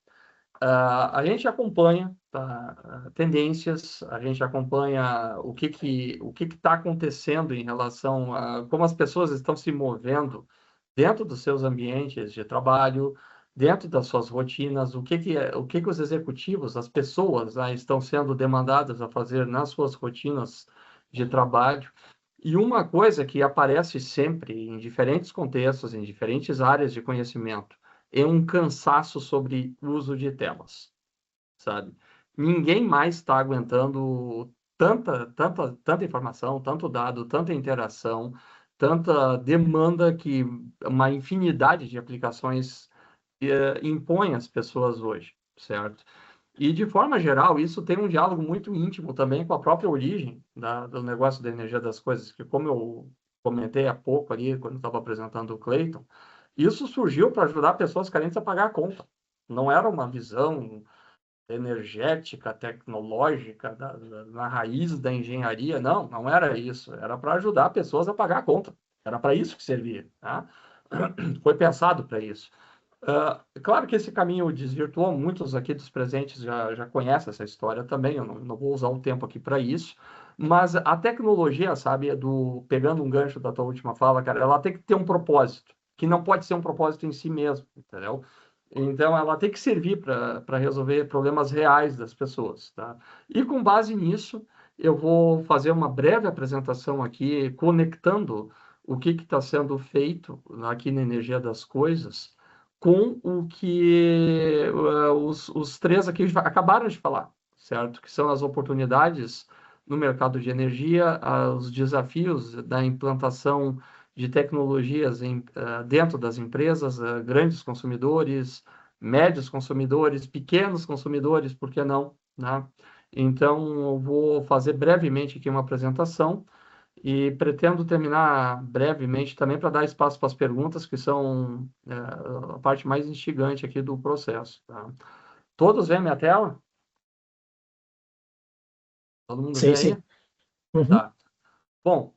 A gente acompanha, tá, tendências, a gente acompanha o que está acontecendo em relação a como as pessoas estão se movendo dentro dos seus ambientes de trabalho, dentro das suas rotinas, o que os executivos, as pessoas, né, estão sendo demandadas a fazer nas suas rotinas de trabalho. E uma coisa que aparece sempre em diferentes contextos, em diferentes áreas de conhecimento, é um cansaço sobre o uso de telas, sabe? Ninguém mais está aguentando tanta informação, tanto dado, tanta interação, tanta demanda que uma infinidade de aplicações impõe às pessoas hoje, certo? E, de forma geral, isso tem um diálogo muito íntimo também com a própria origem do negócio da energia das coisas, que, como eu comentei há pouco ali, quando estava apresentando o Clayton, isso surgiu para ajudar pessoas carentes a pagar a conta. Não era uma visão energética, tecnológica, na raiz da engenharia, não era isso. Era para ajudar pessoas a pagar a conta. Era para isso que servia, tá? Foi pensado para isso. Claro que esse caminho desvirtuou, muitos aqui dos presentes já conhecem essa história também, eu não vou usar o tempo aqui para isso, mas a tecnologia, sabe, pegando um gancho da tua última fala, cara, ela tem que ter um propósito, que não pode ser um propósito em si mesmo, entendeu? Então, ela tem que servir para resolver problemas reais das pessoas, tá? E com base nisso, eu vou fazer uma breve apresentação aqui, conectando o que está sendo feito aqui na Energia das Coisas, com o que os três aqui acabaram de falar, certo? Que são as oportunidades no mercado de energia, os desafios da implantação de tecnologias dentro das empresas, grandes consumidores, médios consumidores, pequenos consumidores, por que não, né? Então, eu vou fazer brevemente aqui uma apresentação e pretendo terminar brevemente também para dar espaço para as perguntas, que são a parte mais instigante aqui do processo. Tá? Todos veem minha tela? Todo mundo vê Sim, aí? sim. Uhum. Tá. Bom,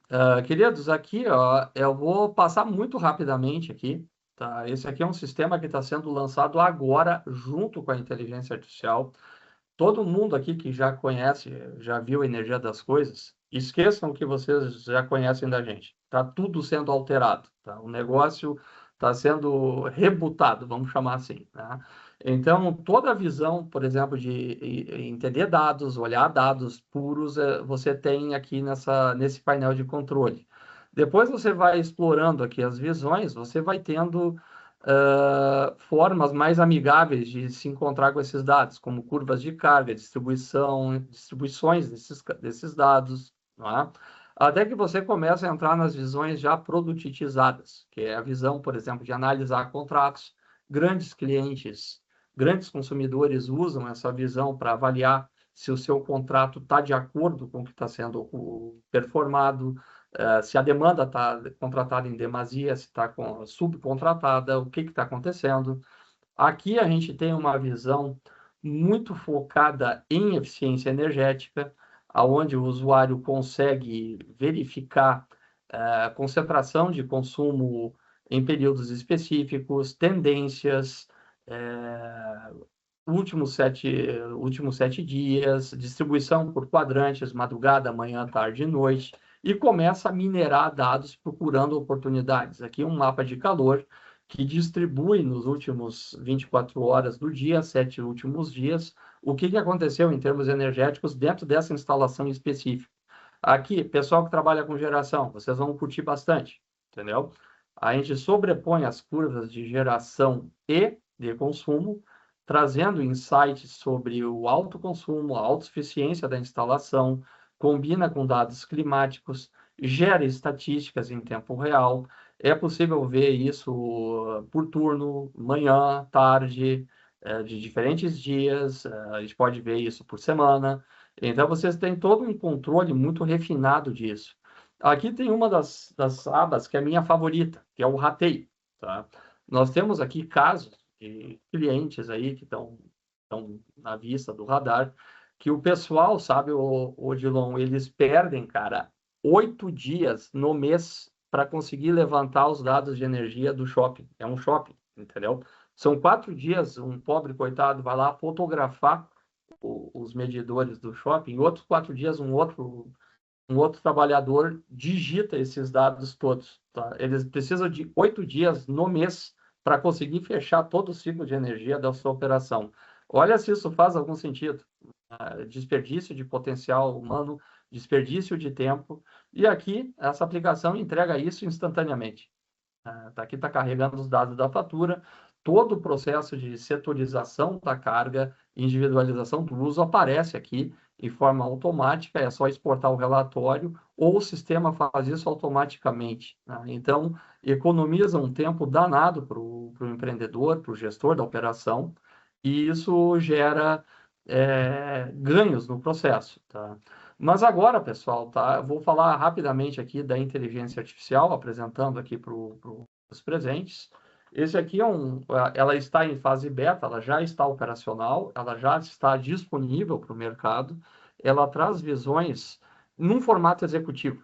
queridos, aqui ó, eu vou passar muito rapidamente aqui. Tá? Esse aqui é um sistema que está sendo lançado agora, junto com a inteligência artificial. Todo mundo aqui que já conhece, já viu a energia das coisas, esqueçam que vocês já conhecem da gente. Está tudo sendo alterado, tá? O negócio está sendo rebutado, vamos chamar assim, né? Então, toda a visão, por exemplo, de entender dados, olhar dados puros, você tem aqui nesse painel de controle. Depois você vai explorando aqui as visões, você vai tendo formas mais amigáveis de se encontrar com esses dados, como curvas de carga, distribuições desses dados, não é? Até que você comece a entrar nas visões já produtitizadas, que é a visão, por exemplo, de analisar contratos. Grandes clientes, grandes consumidores usam essa visão para avaliar se o seu contrato está de acordo com o que está sendo performado, se a demanda está contratada em demasia, se está subcontratada, o que está acontecendo. Aqui a gente tem uma visão muito focada em eficiência energética, aonde o usuário consegue verificar concentração de consumo em períodos específicos, tendências, últimos 7 dias, distribuição por quadrantes, madrugada, manhã, tarde e noite, e começa a minerar dados procurando oportunidades. Aqui um mapa de calor que distribui nos últimos 24 horas do dia, 7 últimos dias, o que aconteceu em termos energéticos dentro dessa instalação específica. Aqui, pessoal que trabalha com geração, vocês vão curtir bastante, entendeu? A gente sobrepõe as curvas de geração e de consumo, trazendo insights sobre o alto consumo, a autossuficiência da instalação, combina com dados climáticos, gera estatísticas em tempo real. É possível ver isso por turno, manhã, tarde, de diferentes dias, a gente pode ver isso por semana. Então, vocês têm todo um controle muito refinado disso. Aqui tem uma das abas que é a minha favorita, que é o rateio. Tá? Nós temos aqui casos de clientes aí que estão na vista do radar, que o pessoal, sabe, o Odilon, eles perdem, cara, 8 dias no mês para conseguir levantar os dados de energia do shopping. É um shopping, entendeu? São 4 dias, um pobre coitado vai lá fotografar os medidores do shopping, em outros 4 dias um outro trabalhador digita esses dados todos. Tá? Eles precisam de 8 dias no mês para conseguir fechar todo o ciclo de energia da sua operação. Olha se isso faz algum sentido. Desperdício de potencial humano, desperdício de tempo. E aqui, essa aplicação entrega isso instantaneamente. Aqui está carregando os dados da fatura, todo o processo de setorização da carga, individualização do uso aparece aqui de forma automática, é só exportar o relatório ou o sistema faz isso automaticamente. Né? Então, economiza um tempo danado para o empreendedor, para o gestor da operação, e isso gera ganhos no processo. Tá? Mas agora, pessoal, tá? Eu vou falar rapidamente aqui da inteligência artificial, apresentando aqui para os presentes. Esse aqui ela está em fase beta, ela já está operacional, ela já está disponível para o mercado, ela traz visões num formato executivo,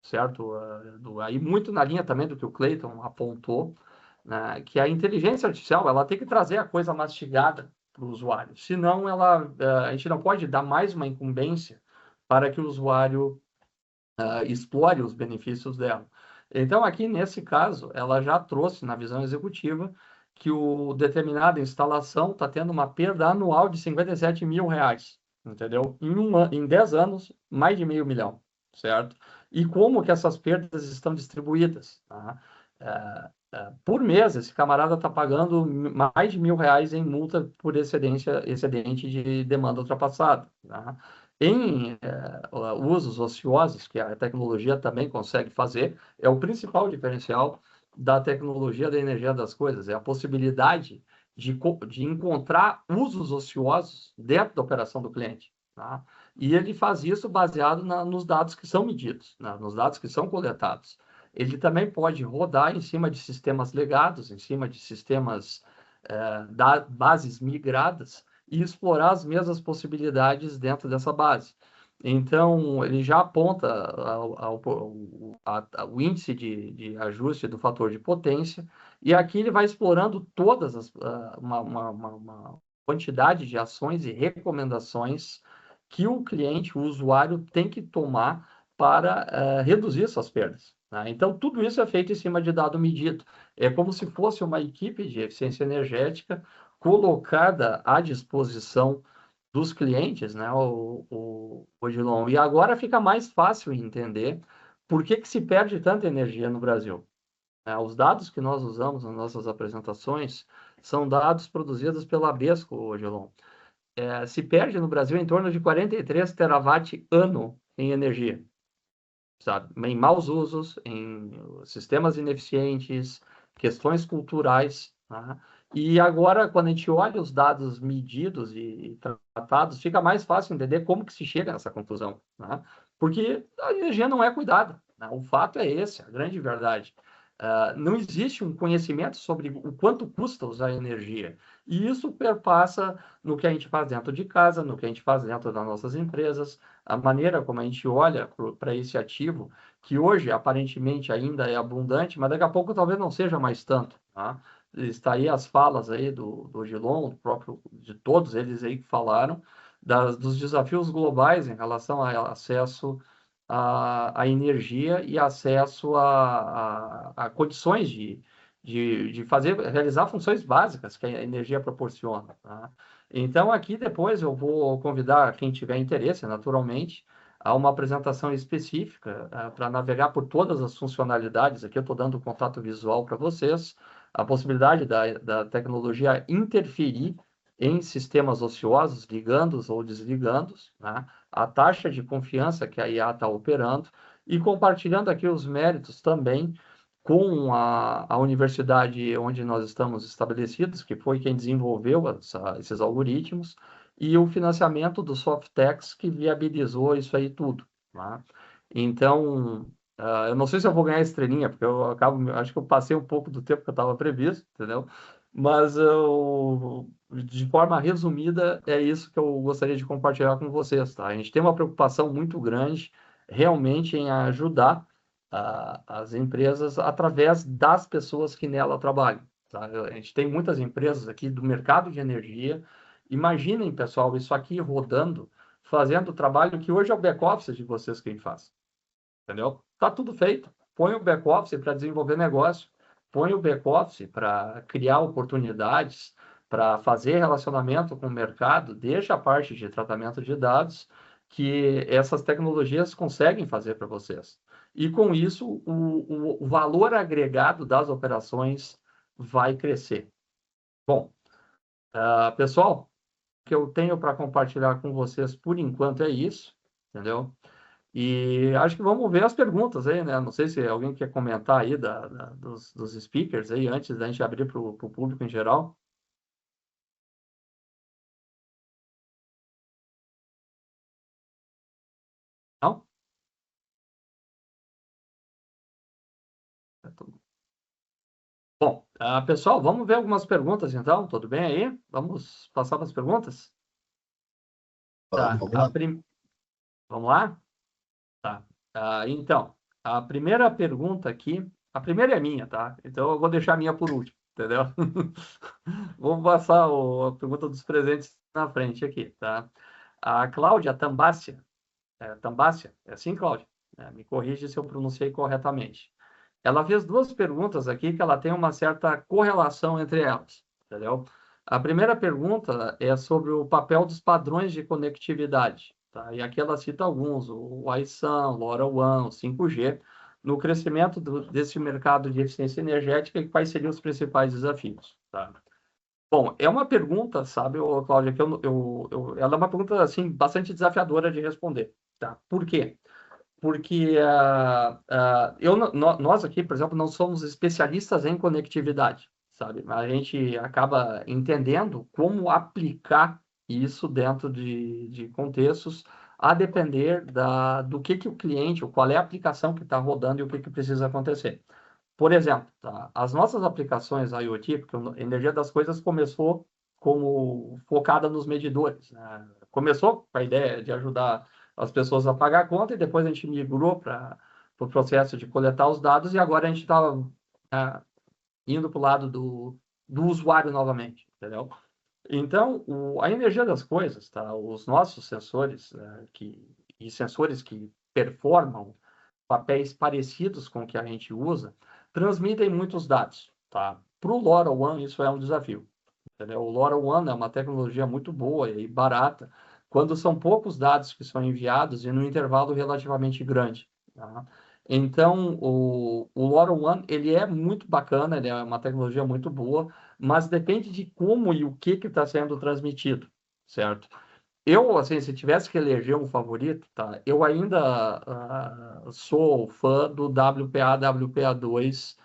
certo? Aí muito na linha também do que o Clayton apontou, né, que a inteligência artificial ela tem que trazer a coisa mastigada para o usuário, senão a gente não pode dar mais uma incumbência para que o usuário explore os benefícios dela. Então, aqui nesse caso, ela já trouxe na visão executiva que o determinada instalação está tendo uma perda anual de 57 mil reais, entendeu? Em 10 anos, mais de R$500 mil, certo? E como que essas perdas estão distribuídas? Tá? Por mês, esse camarada está pagando mais de R$1.000 em multa por excedente de demanda ultrapassada. Tá? Em usos ociosos, que a tecnologia também consegue fazer, é o principal diferencial da tecnologia da energia das coisas, é a possibilidade de encontrar usos ociosos dentro da operação do cliente. Tá? E ele faz isso baseado nos dados que são medidos, nos dados que são coletados. Ele também pode rodar em cima de sistemas legados, em cima de sistemas bases migradas, e explorar as mesmas possibilidades dentro dessa base. Então, ele já aponta o índice de ajuste do fator de potência, e aqui ele vai explorando todas uma quantidade de ações e recomendações que o cliente, o usuário, tem que tomar para reduzir suas perdas. Né? Então, tudo isso é feito em cima de dado medido. É como se fosse uma equipe de eficiência energética colocada à disposição dos clientes, né, o Odilon. E agora fica mais fácil entender por que se perde tanta energia no Brasil. Os dados que nós usamos nas nossas apresentações são dados produzidos pela Abesco, Odilon. Se perde no Brasil em torno de 43 terawatt-ano em energia. Sabe? Em maus usos, em sistemas ineficientes, questões culturais. Tá? E agora, quando a gente olha os dados medidos e tratados, fica mais fácil entender como que se chega nessa conclusão. Tá? Porque a energia não é cuidada. Né? O fato é esse, a grande verdade. Não existe um conhecimento sobre o quanto custa usar energia. E isso perpassa no que a gente faz dentro de casa, no que a gente faz dentro das nossas empresas, a maneira como a gente olha para esse ativo, que hoje aparentemente ainda é abundante, mas daqui a pouco talvez não seja mais tanto. Tá? Está aí as falas aí do Odilon, de todos eles aí que falaram, dos desafios globais em relação ao acesso a energia e acesso a condições de realizar funções básicas que a energia proporciona. Tá? Então, aqui depois eu vou convidar quem tiver interesse, naturalmente, há uma apresentação específica para navegar por todas as funcionalidades. Aqui eu estou dando o contato visual para vocês, a possibilidade da tecnologia interferir em sistemas ociosos, ligando-os ou desligando-os, né? A taxa de confiança que a IA está operando, e compartilhando aqui os méritos também com a universidade onde nós estamos estabelecidos, que foi quem desenvolveu esses algoritmos, e o financiamento do Softex, que viabilizou isso aí tudo, tá? Então, eu não sei se eu vou ganhar estrelinha, porque acho que eu passei um pouco do tempo que eu estava previsto, entendeu? Mas de forma resumida, é isso que eu gostaria de compartilhar com vocês, tá? A gente tem uma preocupação muito grande realmente em ajudar as empresas através das pessoas que nela trabalham, tá? A gente tem muitas empresas aqui do mercado de energia. Imaginem, pessoal, isso aqui rodando, fazendo o trabalho que hoje é o back-office de vocês quem faz, entendeu? Tá tudo feito. Põe o back-office para desenvolver negócio, põe o back-office para criar oportunidades, para fazer relacionamento com o mercado, deixa a parte de tratamento de dados que essas tecnologias conseguem fazer para vocês. E com isso, o valor agregado das operações vai crescer. Bom, pessoal, que eu tenho para compartilhar com vocês por enquanto é isso, entendeu? E acho que vamos ver as perguntas aí, né? Não sei se alguém quer comentar aí dos speakers aí, antes da gente abrir para o público em geral. Não? Bom, pessoal, vamos ver algumas perguntas então, tudo bem aí? Vamos passar para as perguntas? Tá, Vamos lá. Vamos lá? Tá. Então, a primeira pergunta aqui, a primeira é minha, tá? Então eu vou deixar a minha por último, entendeu? Vou passar a pergunta dos presentes na frente aqui, tá? A Cláudia Tambácia, Tambácia, é assim, Cláudia? Me corrige se eu pronunciei corretamente. Ela fez duas perguntas aqui que ela tem uma certa correlação entre elas, entendeu? A primeira pergunta é sobre o papel dos padrões de conectividade, tá? E aqui ela cita alguns, o Wi-SAN, o LoRaWAN, o 5G, no crescimento desse mercado de eficiência energética e quais seriam os principais desafios, tá? Bom, é uma pergunta, sabe, Cláudia, que ela é uma pergunta, assim, bastante desafiadora de responder, tá? Por quê? Porque nós aqui, por exemplo, não somos especialistas em conectividade, sabe? A gente acaba entendendo como aplicar isso dentro de contextos, a depender do que o cliente, ou qual é a aplicação que está rodando e o que precisa acontecer. Por exemplo, tá? As nossas aplicações IoT, porque a energia das coisas começou como focada nos medidores, né? Começou com a ideia de ajudar as pessoas a pagar a conta e depois a gente migrou para o processo de coletar os dados e agora a gente está indo para o lado do usuário novamente, entendeu? Então, a energia das coisas, tá? Os nossos sensores e sensores que performam papéis parecidos com o que a gente usa, transmitem muitos dados, tá? Para o LoRaWAN, isso é um desafio, entendeu? O LoRaWAN é uma tecnologia muito boa e barata, quando são poucos dados que são enviados e num intervalo relativamente grande, tá? Então, o LoRaWAN, ele é muito bacana, ele é uma tecnologia muito boa, mas depende de como e o que está sendo transmitido, certo? Eu, assim, se tivesse que eleger um favorito, tá? Eu ainda sou fã do WPA2,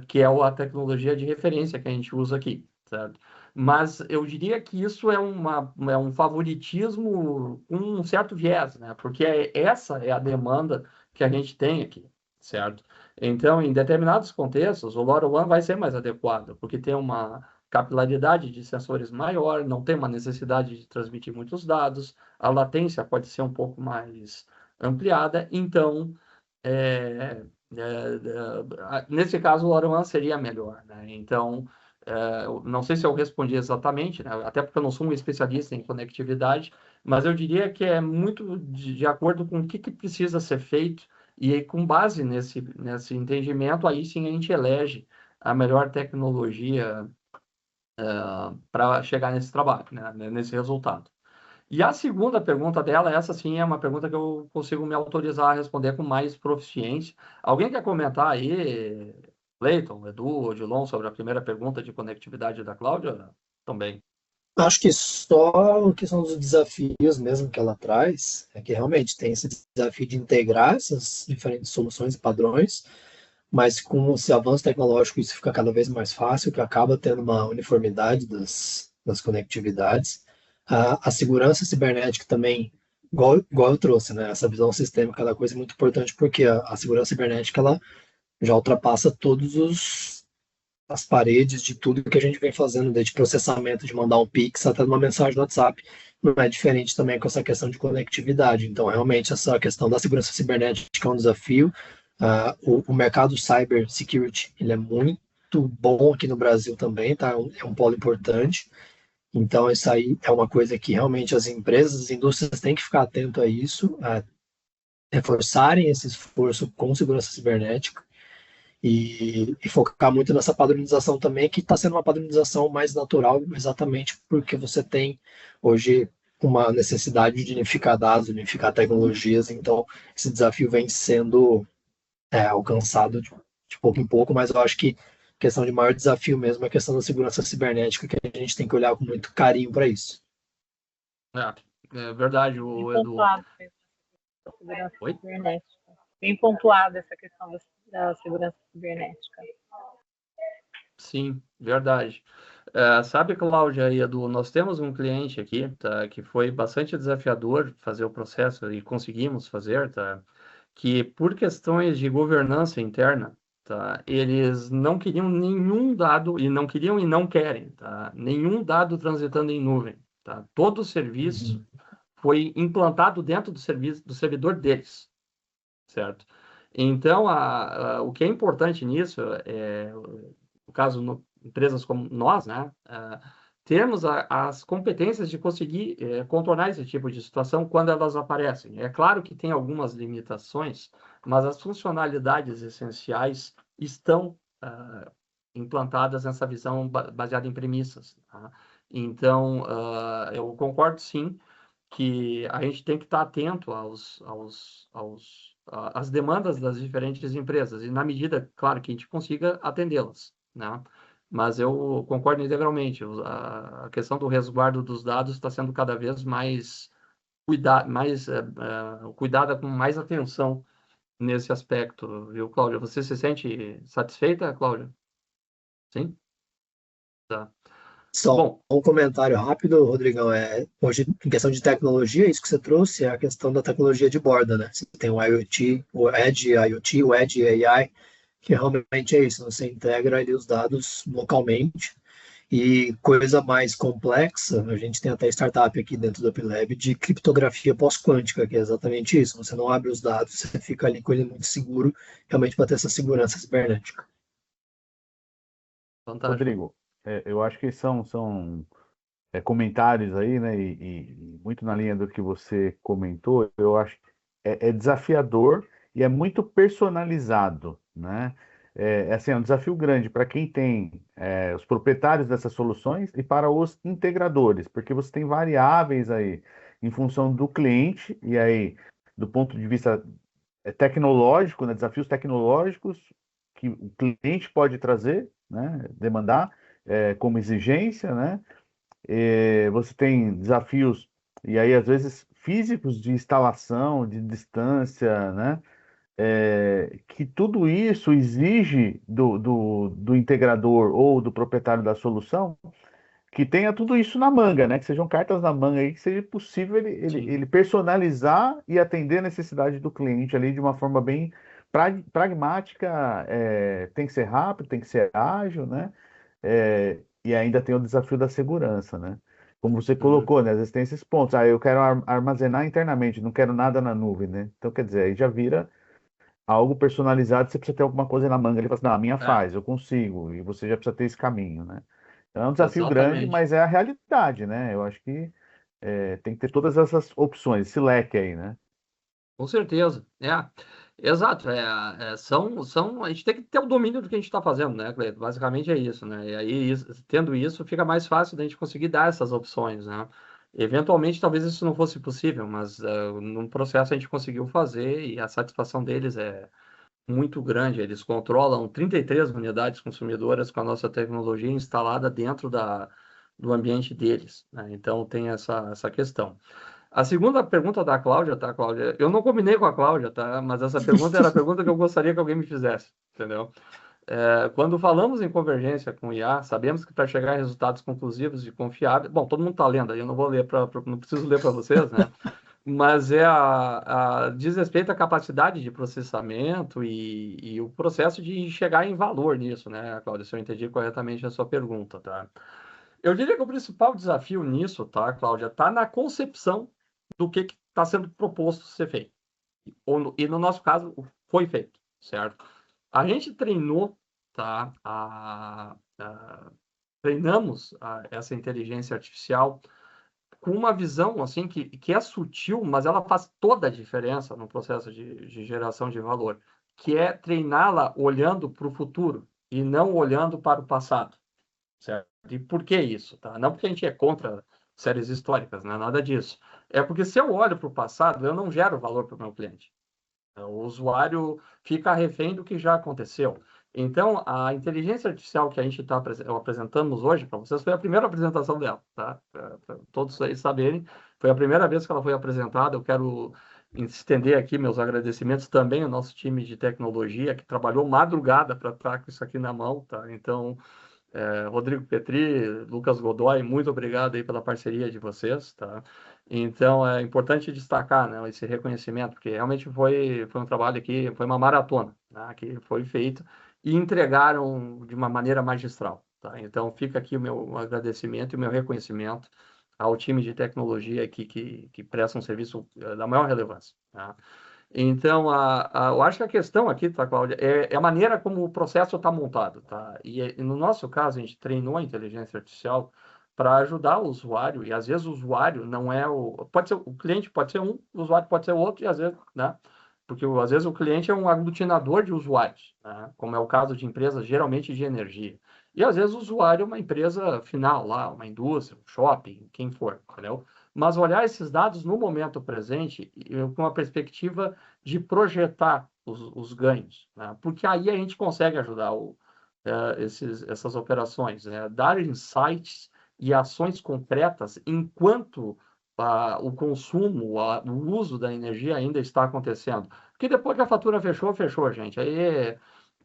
que é a tecnologia de referência que a gente usa aqui, certo? Mas eu diria que isso é um favoritismo com um certo viés, né? Porque essa é a demanda que a gente tem aqui, certo? Então, em determinados contextos, o LoRaWAN vai ser mais adequado, porque tem uma capilaridade de sensores maior, não tem uma necessidade de transmitir muitos dados, a latência pode ser um pouco mais ampliada, então, nesse caso, o LoRaWAN seria melhor, né? Então, não sei se eu respondi exatamente, né? Até porque eu não sou um especialista em conectividade, mas eu diria que é muito de acordo com o que precisa ser feito, e aí, com base nesse entendimento, aí sim a gente elege a melhor tecnologia para chegar nesse trabalho, né? Nesse resultado. E a segunda pergunta dela, essa sim é uma pergunta que eu consigo me autorizar a responder com mais proficiência. Alguém quer comentar aí, Cleiton, Edu, Odilon, sobre a primeira pergunta de conectividade da Cláudia? Também. Acho que só a questão dos desafios mesmo que ela traz, é que realmente tem esse desafio de integrar essas diferentes soluções e padrões, mas com esse avanço tecnológico isso fica cada vez mais fácil, que acaba tendo uma uniformidade das conectividades. A segurança cibernética também, igual eu trouxe, né? Essa visão sistêmica da coisa é muito importante, porque a segurança cibernética ela já ultrapassa todos as paredes de tudo que a gente vem fazendo, desde processamento de mandar um Pix até uma mensagem no WhatsApp. Não é diferente também com essa questão de conectividade. Então, realmente, essa questão da segurança cibernética é um desafio. O mercado cyber security ele é muito bom aqui no Brasil também, tá? É um polo importante. Então, isso aí é uma coisa que realmente as empresas, as indústrias têm que ficar atento a isso, a reforçarem esse esforço com segurança cibernética e focar muito nessa padronização também, que está sendo uma padronização mais natural, exatamente porque você tem hoje uma necessidade de unificar dados, unificar tecnologias, então esse desafio vem sendo alcançado de pouco em pouco, mas eu acho que a questão de maior desafio mesmo é a questão da segurança cibernética, que a gente tem que olhar com muito carinho para isso. É verdade, o Bem Edu. pontuado mesmo, a segurança Oi? cibernética. Bem pontuada essa questão da segurança cibernética. Sim, verdade. Sabe, Cláudia e Edu, nós temos um cliente aqui, tá, que foi bastante desafiador fazer o processo e conseguimos fazer, tá, que por questões de governança interna, tá, eles não queriam nenhum dado, e não queriam e não querem, tá, nenhum dado transitando em nuvem, tá. Todo o serviço foi implantado dentro do serviço, do servidor deles, certo? Então, o que é importante nisso é, no caso, empresas como nós, né, termos as competências de conseguir contornar esse tipo de situação quando elas aparecem. É claro que tem algumas limitações, mas as funcionalidades essenciais estão implantadas nessa visão baseada em premissas. Tá? Então, eu concordo sim que a gente tem que estar atento às demandas das diferentes empresas e na medida, claro, que a gente consiga atendê-las, né? Mas eu concordo integralmente. A questão do resguardo dos dados está sendo cada vez mais cuidada com mais atenção nesse aspecto, viu, Cláudia? Você se sente satisfeita, Cláudia? Sim? Tá. Só Bom, um comentário rápido, Rodrigão. Hoje, em questão de tecnologia, isso que você trouxe é a questão da tecnologia de borda, né? Você tem o IoT, o Edge IoT, o Edge AI, que realmente é isso, você integra ali os dados localmente. E coisa mais complexa, a gente tem até startup aqui dentro do UpLab de criptografia pós-quântica, que é exatamente isso. Você não abre os dados, você fica ali com ele muito seguro, realmente para ter essa segurança cibernética. fantástico. Rodrigo, eu acho que são comentários aí, né? E muito na linha do que você comentou, eu acho que é desafiador e é muito personalizado, né? Assim, é um desafio grande para quem tem os proprietários dessas soluções e para os integradores, porque você tem variáveis aí em função do cliente e aí do ponto de vista tecnológico, né? Desafios tecnológicos que o cliente pode trazer, né? Demandar como exigência, né? Você tem desafios, e aí às vezes físicos de instalação, de distância, né? Que tudo isso exige do integrador ou do proprietário da solução que tenha tudo isso na manga, né? Que sejam cartas na manga aí, que seja possível ele personalizar e atender a necessidade do cliente ali de uma forma bem pragmática, tem que ser rápido, tem que ser ágil, né? E ainda tem o desafio da segurança, né? Como você colocou, né? Às vezes tem esses pontos. Eu quero armazenar internamente, não quero nada na nuvem, né? Então, quer dizer, aí já vira algo personalizado, você precisa ter alguma coisa na manga. Ele fala assim, não, a minha faz, eu consigo. E você já precisa ter esse caminho, né? Então, é um desafio grande, Exatamente. mas é a realidade, né? Eu acho que tem que ter todas essas opções, esse leque aí, né? Com certeza, exato, a gente tem que ter o domínio do que a gente está fazendo, né, Cleiton? Basicamente é isso, né, e aí, tendo isso, fica mais fácil da gente conseguir dar essas opções, né, Eventualmente, talvez isso não fosse possível, mas no processo a gente conseguiu fazer e a satisfação deles é muito grande. Eles controlam 33 unidades consumidoras com a nossa tecnologia instalada dentro do ambiente deles, né? Então, tem essa questão. A segunda pergunta da Cláudia, tá, Cláudia? Eu não combinei com a Cláudia, tá? Mas essa pergunta era a pergunta que eu gostaria que alguém me fizesse, entendeu? Quando falamos em convergência com IA, sabemos que para chegar a resultados conclusivos e confiáveis, bom, todo mundo está lendo aí, eu não vou ler não preciso ler para vocês, né? Mas diz respeito à capacidade de processamento e o processo de chegar em valor nisso, né, Cláudia? Se eu entendi corretamente a sua pergunta, tá? Eu diria que o principal desafio nisso, tá, Cláudia, está na concepção do que está sendo proposto ser feito. E no nosso caso, foi feito, certo? A gente treinou, tá? Treinamos essa inteligência artificial com uma visão assim que é sutil, mas ela faz toda a diferença no processo de geração de valor, que é treiná-la olhando para o futuro e não olhando para o passado, certo? E por que isso, tá? Não porque a gente é contra séries históricas, não é nada disso. É porque se eu olho para o passado, eu não gero valor para o meu cliente. O usuário fica refém do que já aconteceu. Então, a inteligência artificial que a gente está apresentamos hoje para vocês foi a primeira apresentação dela, tá? Para todos aí saberem, foi a primeira vez que ela foi apresentada. Eu quero estender aqui meus agradecimentos também ao nosso time de tecnologia, que trabalhou madrugada para estar com isso aqui na mão, tá? Então, Rodrigo Petri, Lucas Godoy, muito obrigado aí pela parceria de vocês, tá? Então, é importante destacar, né, esse reconhecimento, porque realmente foi um trabalho aqui, foi uma maratona, né, que foi feito e entregaram de uma maneira magistral, tá? Então, fica aqui o meu agradecimento e o meu reconhecimento ao time de tecnologia aqui que presta um serviço da maior relevância, tá? Então, eu acho que a questão aqui, tá, Cláudia, é a maneira como o processo está montado, tá? E no nosso caso, a gente treinou a inteligência artificial para ajudar o usuário, e às vezes o usuário não é pode ser o cliente, pode ser um, o usuário pode ser outro, e às vezes, né? Porque às vezes o cliente é um aglutinador de usuários, né? Como é o caso de empresas geralmente de energia. E às vezes o usuário é uma empresa final lá, uma indústria, um shopping, quem for, entendeu? Mas olhar esses dados no momento presente com a perspectiva de projetar os ganhos, né? Porque aí a gente consegue ajudar essas operações, né? Dar insights e ações concretas enquanto o consumo, o uso da energia ainda está acontecendo. Porque depois que a fatura fechou, gente. Aí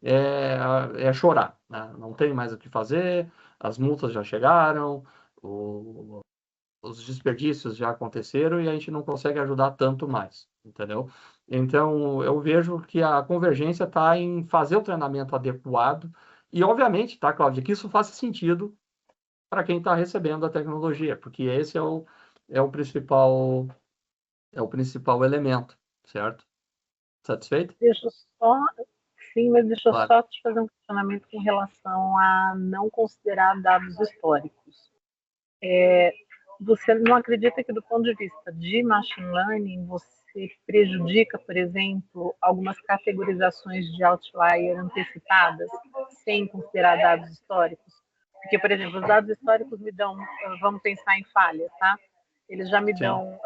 é chorar, né? Não tem mais o que fazer, as multas já chegaram, os desperdícios já aconteceram e a gente não consegue ajudar tanto mais, entendeu? Então, eu vejo que a convergência está em fazer o treinamento adequado e, obviamente, tá, Cláudia, que isso faça sentido para quem está recebendo a tecnologia, porque esse é o principal elemento, certo? Satisfeito? Deixa eu só, sim, mas deixa eu Claro. só te fazer um questionamento com relação a não considerar dados históricos. Você não acredita que, do ponto de vista de machine learning, você prejudica, por exemplo, algumas categorizações de outlier antecipadas, sem considerar dados históricos? Porque, por exemplo, os dados históricos me dão, vamos pensar em falhas, tá? Eles já me dão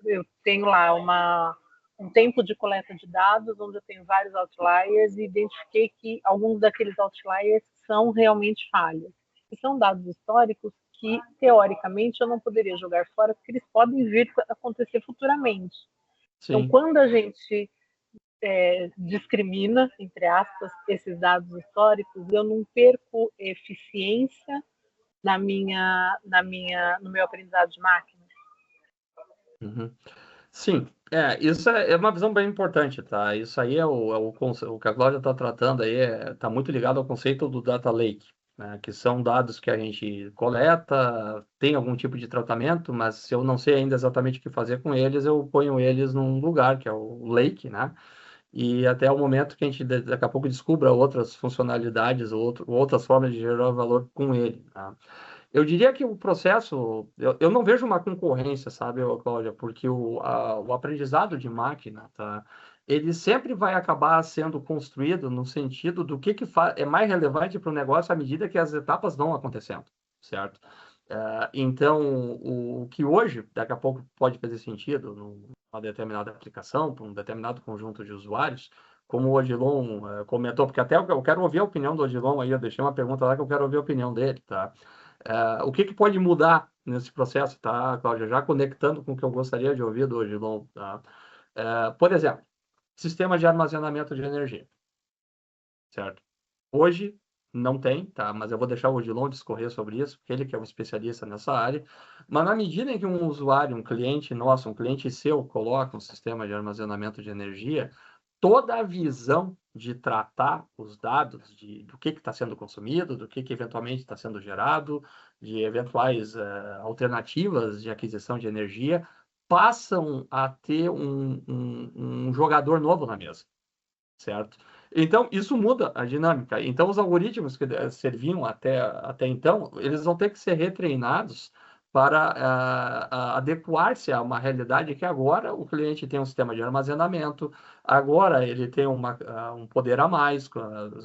eu tenho lá um tempo de coleta de dados, onde eu tenho vários outliers e identifiquei que alguns daqueles outliers são realmente falhas. E são dados históricos que, teoricamente, eu não poderia jogar fora, porque eles podem vir a acontecer futuramente. Sim. Então, quando a gente discrimina, entre aspas, esses dados históricos, eu não perco eficiência no meu aprendizado de máquina. Uhum. Sim, isso é uma visão bem importante, tá? Isso aí o que a Cláudia está tratando aí, está muito ligado ao conceito do data lake, né? Que são dados que a gente coleta, tem algum tipo de tratamento, mas se eu não sei ainda exatamente o que fazer com eles, eu ponho eles num lugar, que é o lake, né? E até o momento que a gente daqui a pouco descubra outras funcionalidades ou outras formas de gerar valor com ele, tá? Eu diria que o processo, eu não vejo uma concorrência, sabe, Cláudia, porque o aprendizado de máquina, tá, ele sempre vai acabar sendo construído no sentido do que é mais relevante para o negócio à medida que as etapas vão acontecendo, certo? Então, o que hoje, daqui a pouco, pode fazer sentido numa determinada aplicação, para um determinado conjunto de usuários, como o Odilon comentou, porque até eu quero ouvir a opinião do Odilon aí, eu deixei uma pergunta lá que eu quero ouvir a opinião dele, tá? O que pode mudar nesse processo, tá, Cláudia? Já conectando com o que eu gostaria de ouvir do Odilon, tá? Por exemplo, sistema de armazenamento de energia, certo? Hoje não tem, tá? Mas eu vou deixar o Odilon discorrer sobre isso, porque ele que é um especialista nessa área. Mas na medida em que um usuário, um cliente nosso, um cliente seu, coloca um sistema de armazenamento de energia, toda a visão de tratar os dados do que está sendo consumido, do que eventualmente está sendo gerado, de eventuais alternativas de aquisição de energia, passam a ter um jogador novo na mesa, certo? Então, isso muda a dinâmica. Então, os algoritmos que serviam até então, eles vão ter que ser retreinados para adequar-se a uma realidade que agora o cliente tem um sistema de armazenamento, agora ele tem um poder a mais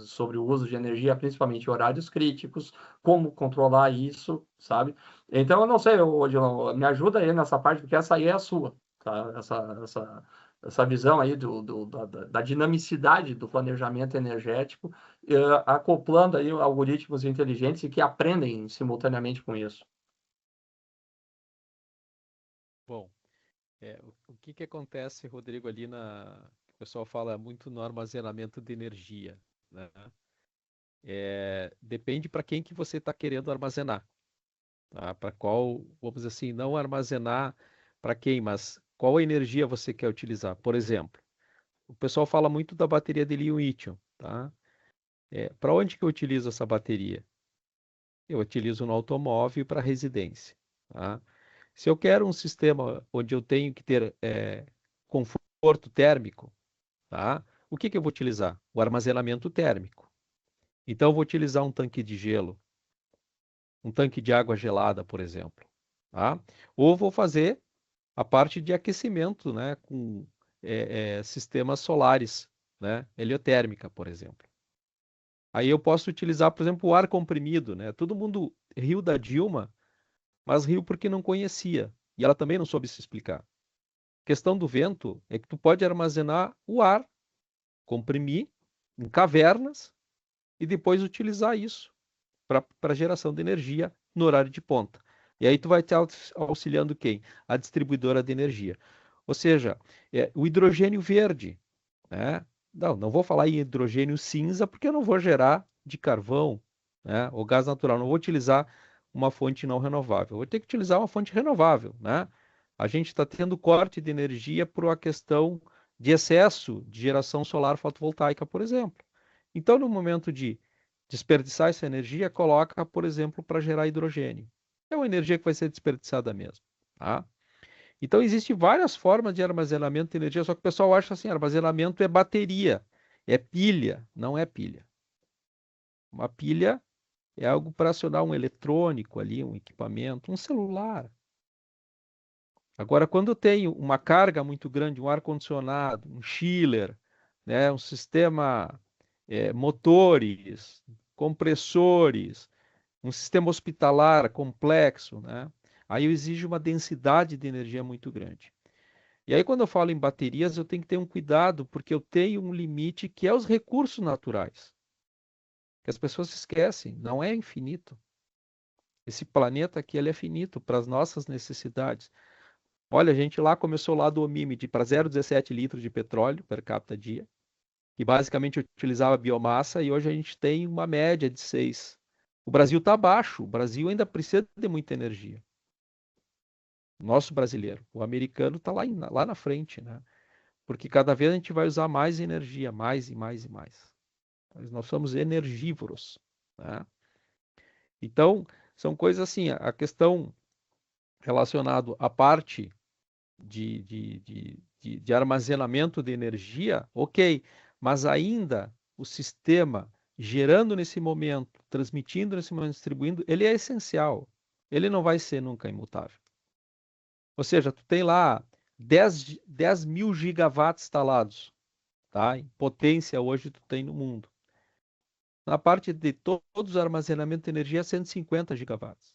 sobre o uso de energia, principalmente em horários críticos, como controlar isso, sabe? Então, eu não sei, Odilon, me ajuda aí nessa parte, porque essa aí é a sua, tá? Essa visão aí da dinamicidade do planejamento energético, acoplando aí algoritmos inteligentes e que aprendem simultaneamente com isso. Bom, o que acontece, Rodrigo, ali o pessoal fala muito no armazenamento de energia, né? Depende para quem que você está querendo armazenar, tá? Para qual, vamos dizer assim, não armazenar para quem, mas qual energia você quer utilizar. Por exemplo, o pessoal fala muito da bateria de lítio, tá? Para onde que eu utilizo essa bateria? Eu utilizo no automóvel e para residência, tá? Se eu quero um sistema onde eu tenho que ter conforto térmico, tá? O que eu vou utilizar? O armazenamento térmico. Então, eu vou utilizar um tanque de gelo, um tanque de água gelada, por exemplo, tá? Ou vou fazer a parte de aquecimento, né, com sistemas solares, né, heliotérmica, por exemplo. Aí eu posso utilizar, por exemplo, o ar comprimido, né? Todo mundo riu da Dilma, mas riu porque não conhecia. E ela também não soube se explicar. A questão do vento é que tu pode armazenar o ar, comprimir em cavernas e depois utilizar isso para geração de energia no horário de ponta. E aí tu vai te auxiliando quem? A distribuidora de energia. Ou seja, o hidrogênio verde, né? Não vou falar em hidrogênio cinza porque eu não vou gerar de carvão, né? Ou gás natural. Não vou utilizar uma fonte não renovável. Vou ter que utilizar uma fonte renovável, né? A gente está tendo corte de energia por uma questão de excesso de geração solar fotovoltaica, por exemplo. Então, no momento de desperdiçar essa energia, coloca, por exemplo, para gerar hidrogênio. É uma energia que vai ser desperdiçada mesmo, tá? Então, existem várias formas de armazenamento de energia, só que o pessoal acha assim, armazenamento é bateria, é pilha. Não é pilha. Uma pilha é algo para acionar um eletrônico ali, um equipamento, um celular. Agora, quando eu tenho uma carga muito grande, um ar-condicionado, um chiller, né, um sistema, motores, compressores, um sistema hospitalar complexo, né, aí eu exijo uma densidade de energia muito grande. E aí, quando eu falo em baterias, eu tenho que ter um cuidado, porque eu tenho um limite que é os recursos naturais, que as pessoas esquecem, não é infinito. Esse planeta aqui ele é finito para as nossas necessidades. Olha, a gente lá começou lá do OMIMID para 0,17 litros de petróleo per capita dia, que basicamente utilizava biomassa, e hoje a gente tem uma média de 6. O Brasil está abaixo, o Brasil ainda precisa de muita energia. Nosso brasileiro, o americano está lá na frente, né? Porque cada vez a gente vai usar mais energia, mais e mais e mais. Nós somos energívoros, né? Então, são coisas assim, a questão relacionada à parte de armazenamento de energia, ok, mas ainda o sistema gerando nesse momento, transmitindo nesse momento, distribuindo, ele é essencial. Ele não vai ser nunca imutável. Ou seja, tu tem lá 10 mil gigawatts instalados, tá? Em potência hoje tu tem no mundo. Na parte de todos os armazenamentos de energia, 150 gigawatts.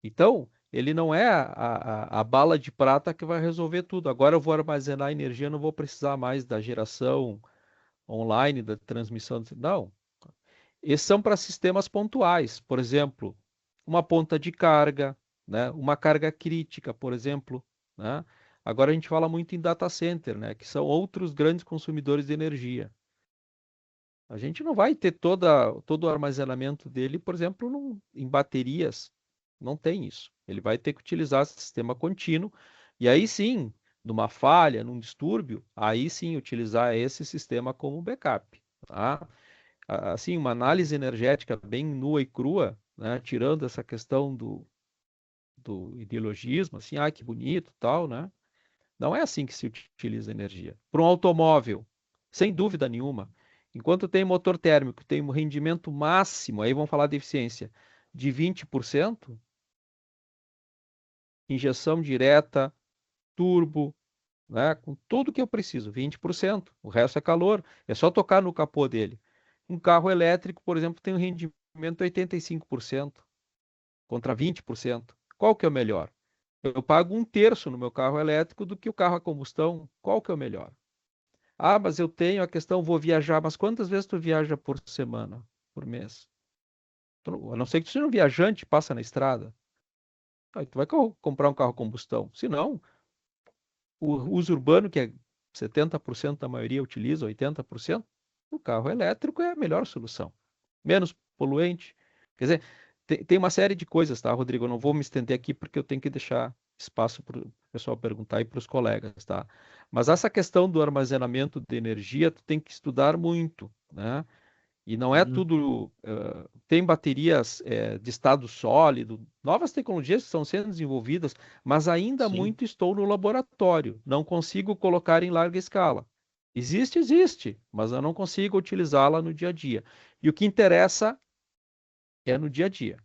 Então, ele não é a bala de prata que vai resolver tudo. Agora eu vou armazenar energia, não vou precisar mais da geração online, da transmissão. Não. Esses são para sistemas pontuais. Por exemplo, uma ponta de carga, né? Uma carga crítica, por exemplo, né? Agora a gente fala muito em data center, né? Que são outros grandes consumidores de energia. A gente não vai ter todo o armazenamento dele, por exemplo, em baterias. Não tem isso. Ele vai ter que utilizar sistema contínuo. E aí sim, numa falha, num distúrbio, aí sim utilizar esse sistema como backup. Tá? Assim, uma análise energética bem nua e crua, né? Tirando essa questão do ideologismo, assim, que bonito, tal, né? Não é assim que se utiliza energia. Para um automóvel, sem dúvida nenhuma, enquanto tem motor térmico, tem um rendimento máximo, aí vamos falar de eficiência, de 20%, injeção direta, turbo, né, com tudo que eu preciso, 20%. O resto é calor, é só tocar no capô dele. Um carro elétrico, por exemplo, tem um rendimento de 85% contra 20%. Qual que é o melhor? Eu pago um terço no meu carro elétrico do que o carro a combustão. Qual que é o melhor? Ah, mas eu tenho a questão, vou viajar. Mas quantas vezes tu viaja por semana, por mês? A não ser que tu seja um viajante, passa na estrada. Aí tu vai comprar um carro a combustão. Se não, o uso urbano, que é 70% da maioria utiliza, 80%, o carro elétrico é a melhor solução. Menos poluente. Quer dizer, tem uma série de coisas, tá, Rodrigo? Eu não vou me estender aqui porque eu tenho que deixar espaço para o pessoal perguntar e para os colegas, tá? Mas essa questão do armazenamento de energia, tu tem que estudar muito, né? E não é tudo. Tem baterias de estado sólido, novas tecnologias que estão sendo desenvolvidas, mas ainda Sim. muito estou no laboratório. Não consigo colocar em larga escala. Existe, mas eu não consigo utilizá-la no dia a dia. E o que interessa é no dia a dia.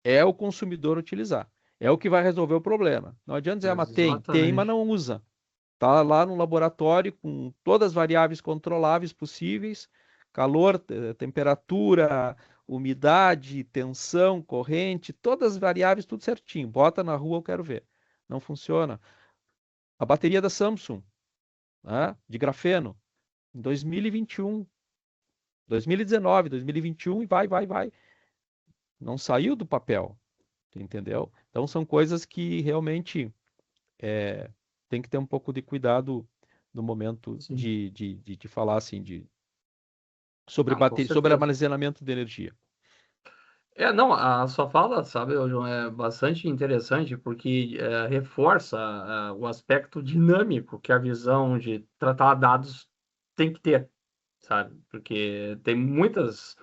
É o consumidor utilizar. É o que vai resolver o problema. Não adianta dizer, mas tem, mas Exatamente. não usa. Está lá no laboratório com todas as variáveis controláveis possíveis, calor, temperatura, umidade, tensão, corrente, todas as variáveis, tudo certinho. Bota na rua, eu quero ver. Não funciona. A bateria da Samsung, né, de grafeno, em 2021, 2019, 2021 e vai. Não saiu do papel, entendeu? Então são coisas que realmente tem que ter um pouco de cuidado no momento Sim. de falar assim sobre Não, com bateria, sobre certeza. armazenamento de energia. Não, a sua fala, sabe, ô, João, é bastante interessante porque reforça o aspecto dinâmico que a visão de tratar dados tem que ter, sabe? Porque tem muitos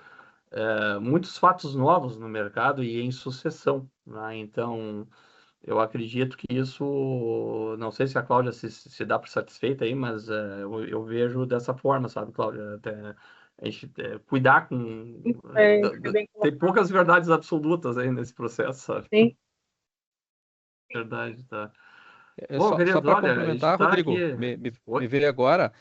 fatos novos no mercado e em sucessão, né? Então, eu acredito que isso, não sei se a Cláudia se dá por satisfeita aí, mas eu vejo dessa forma, sabe, Cláudia? Até a gente cuidar com. Foi bem Tem colocado. poucas verdades absolutas aí nesse processo, sabe? Sim, Verdade, tá. Bom, Só queridos, para olha, a gente complementar, está Rodrigo, aqui. me Oi, veio agora,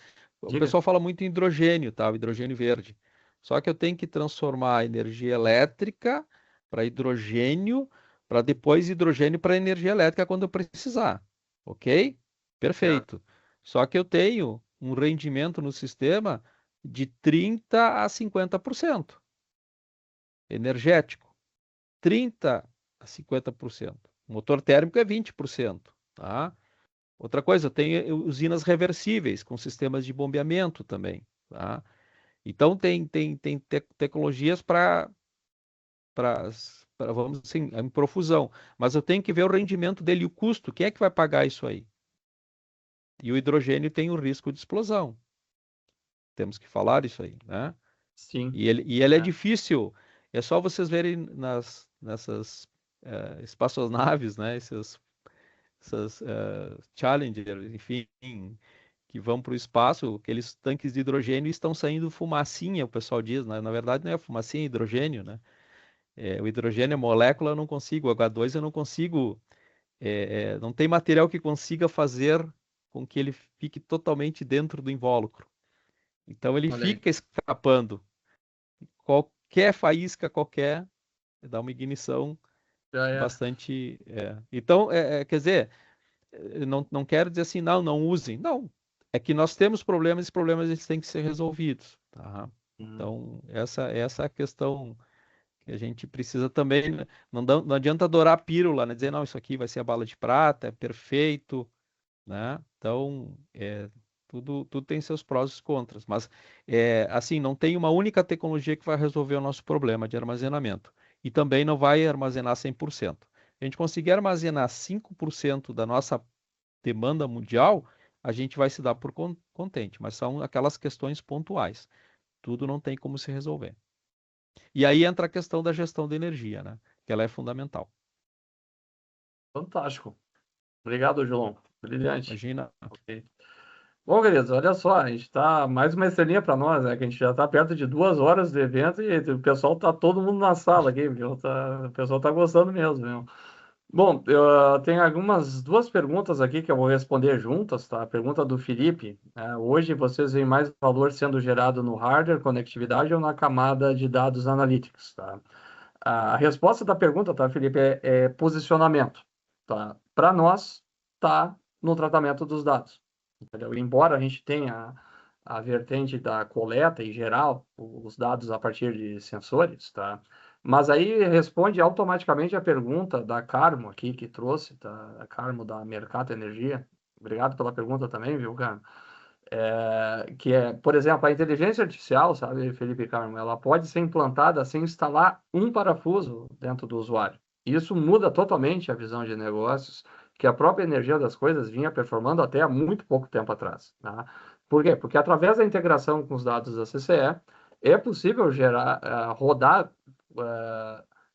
o diga. pessoal fala muito em hidrogênio, tá? O hidrogênio verde. Só que eu tenho que transformar a energia elétrica para hidrogênio, para depois hidrogênio para energia elétrica quando eu precisar. Ok? Certo. Perfeito. Só que eu tenho um rendimento no sistema de 30 a 50% energético. 30 a 50%. O motor térmico é 20%, tá? Outra coisa, eu tenho usinas reversíveis com sistemas de bombeamento também, tá? Então tem tecnologias para vamos assim, em profusão, mas eu tenho que ver o rendimento dele e o custo, quem é que vai pagar isso aí? E o hidrogênio tem o risco de explosão. Temos que falar isso aí, né? Sim. E ele é É. difícil, é só vocês verem nessas espaçonaves, né? Essas Challenger, enfim, que vão para o espaço, aqueles tanques de hidrogênio estão saindo fumacinha, o pessoal diz, né? Na verdade não é fumacinha, é hidrogênio, né? O hidrogênio é molécula, eu não consigo, o H2 eu não consigo, não tem material que consiga fazer com que ele fique totalmente dentro do invólucro. Então ele Olha aí. fica escapando. Qualquer faísca, dá uma ignição Já é. bastante. Então, quer dizer, não quero dizer assim, não usem. Não, é que nós temos problemas e esses problemas eles têm que ser resolvidos. Tá? Então, essa é a questão que a gente precisa também. Né? Não adianta adorar a pílula, né? Dizer, não, isso aqui vai ser a bala de prata, é perfeito. Né? Então, tudo tem seus prós e seus contras, mas assim, não tem uma única tecnologia que vai resolver o nosso problema de armazenamento e também não vai armazenar 100%. A gente conseguir armazenar 5% da nossa demanda mundial, a gente vai se dar por contente, mas são aquelas questões pontuais. Tudo não tem como se resolver. E aí entra a questão da gestão da energia, né? Que ela é fundamental. Fantástico. Obrigado, João. Brilhante. Imagina. Ok. Bom, queridos, olha só, a gente está mais uma estrelinha para nós, né? Que a gente já está perto de 2 horas de evento e o pessoal tá todo mundo na sala aqui, viu? O pessoal tá gostando mesmo, viu? Bom, eu tenho duas perguntas aqui que eu vou responder juntas, tá? A pergunta do Felipe. Hoje vocês veem mais valor sendo gerado no hardware, conectividade ou na camada de dados analíticos, tá? A resposta da pergunta, tá, Felipe, é posicionamento, tá? Para nós, tá no tratamento dos dados, entendeu? Embora a gente tenha a vertente da coleta em geral, os dados a partir de sensores, tá? Mas aí responde automaticamente a pergunta da Carmo aqui, que trouxe, tá? A Carmo da Mercato Energia. Obrigado pela pergunta também, viu, Carmo? Que é, por exemplo, a inteligência artificial, sabe, Felipe Carmo, ela pode ser implantada sem instalar um parafuso dentro do usuário. Isso muda totalmente a visão de negócios que a própria energia das coisas vinha performando até há muito pouco tempo atrás. Tá? Por quê? Porque através da integração com os dados da CCE, é possível rodar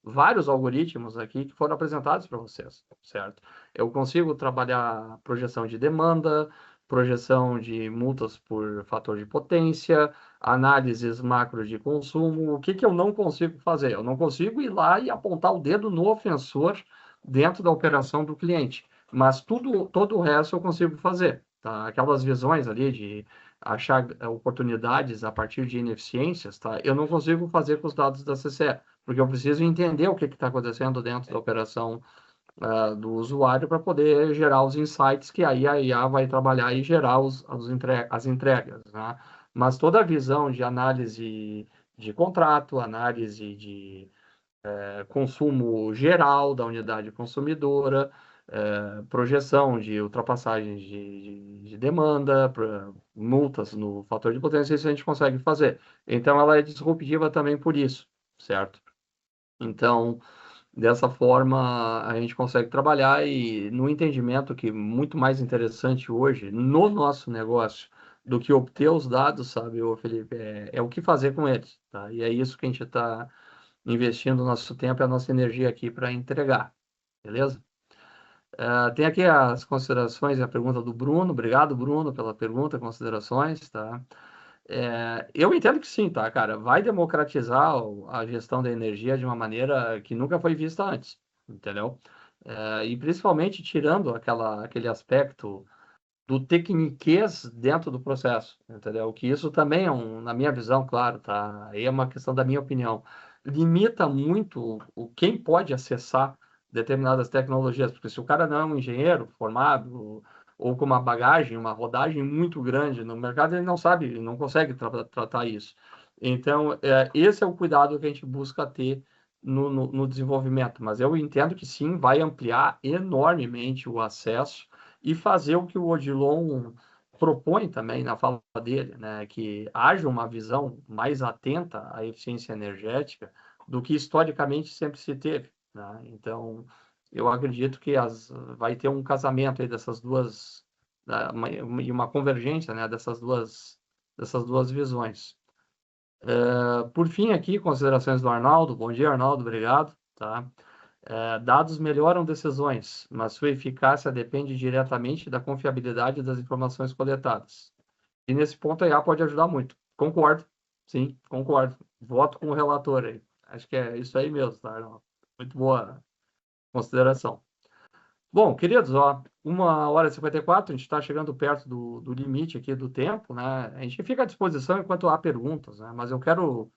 vários algoritmos aqui que foram apresentados para vocês, certo? Eu consigo trabalhar projeção de demanda, projeção de multas por fator de potência, análises macro de consumo. O que eu não consigo fazer? Eu não consigo ir lá e apontar o dedo no ofensor dentro da operação do cliente, mas todo o resto eu consigo fazer. Tá? Aquelas visões ali de achar oportunidades a partir de ineficiências, tá? Eu não consigo fazer com os dados da CCE, porque eu preciso entender o que está acontecendo dentro da operação do usuário para poder gerar os insights que aí a IA vai trabalhar e gerar as entregas, né? Mas toda a visão de análise de contrato, análise de consumo geral da unidade consumidora, projeção de ultrapassagens de demanda, multas no fator de potência, isso a gente consegue fazer. Então, ela é disruptiva também por isso, certo? Então, dessa forma, a gente consegue trabalhar e no entendimento que muito mais interessante hoje no nosso negócio do que obter os dados, sabe, ô Felipe, é o que fazer com eles, tá? E é isso que a gente está investindo o nosso tempo e a nossa energia aqui para entregar, beleza? Tem aqui as considerações e a pergunta do Bruno. Obrigado, Bruno, pela pergunta, considerações, tá? Eu entendo que sim, tá, cara? Vai democratizar a gestão da energia de uma maneira que nunca foi vista antes, entendeu? E principalmente tirando aquele aspecto do tecniquez dentro do processo, entendeu? Que isso também na minha visão, claro, tá? Aí é uma questão da minha opinião. Limita muito quem pode acessar determinadas tecnologias, porque se o cara não é um engenheiro formado ou com uma bagagem, uma rodagem muito grande no mercado, ele não sabe, ele não consegue tratar isso. Então, esse é o cuidado que a gente busca ter no desenvolvimento. Mas eu entendo que sim, vai ampliar enormemente o acesso e fazer o que o Odilon propõe também na fala dele, né, que haja uma visão mais atenta à eficiência energética do que historicamente sempre se teve, né? Então, eu acredito que vai ter um casamento aí dessas duas, e uma convergência, né, dessas duas visões. Por fim, aqui, considerações do Arnaldo. Bom dia, Arnaldo, obrigado. Tá? Dados melhoram decisões, mas sua eficácia depende diretamente da confiabilidade das informações coletadas. E nesse ponto a IA pode ajudar muito. Concordo, sim, concordo. Voto com o relator aí. Acho que é isso aí mesmo, tá, Arnaldo? Muito boa consideração. Bom, queridos, ó, 1h54, a gente está chegando perto do limite aqui do tempo, né? A gente fica à disposição enquanto há perguntas, né? Mas eu quero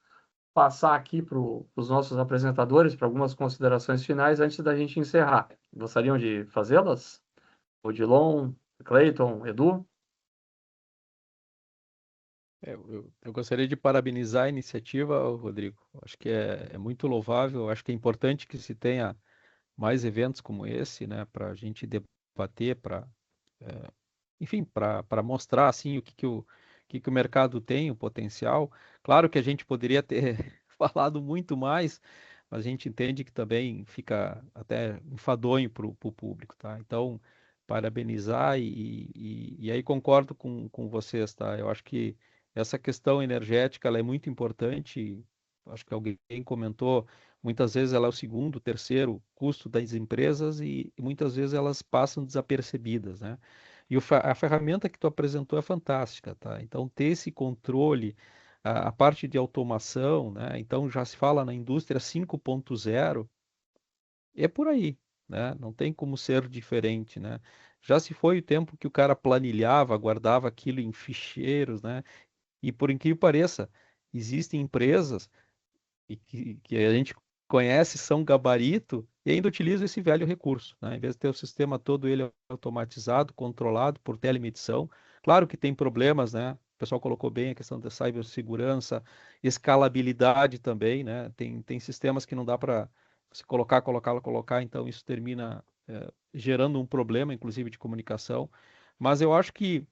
passar aqui para os nossos apresentadores para algumas considerações finais antes da gente encerrar. Gostariam de fazê-las? Odilon, Cleiton, Edu? Eu gostaria de parabenizar a iniciativa, Rodrigo. Acho que é muito louvável. Acho que é importante que se tenha mais eventos como esse, né, para a gente debater, enfim, para mostrar assim o que o mercado tem, o potencial. Claro que a gente poderia ter falado muito mais, mas a gente entende que também fica até enfadonho para o público, tá? Então, parabenizar e aí concordo com vocês, tá? Eu acho que essa questão energética ela é muito importante. Acho que alguém comentou, muitas vezes ela é o segundo, terceiro custo das empresas e muitas vezes elas passam desapercebidas, né? E a ferramenta que tu apresentou é fantástica, tá? Então, ter esse controle, a parte de automação, né? Então, já se fala na indústria 5.0, é por aí, né? Não tem como ser diferente, né? Já se foi o tempo que o cara planilhava, guardava aquilo em ficheiros, né? E por incrível que pareça, existem empresas que a gente conhece, são gabarito e ainda utilizam esse velho recurso, né? Em vez de ter o sistema todo ele automatizado, controlado por telemedição. Claro que tem problemas, né? O pessoal colocou bem a questão da cibersegurança, escalabilidade também, né? Tem sistemas que não dá para você colocar, então isso termina gerando um problema, inclusive de comunicação. Mas eu acho que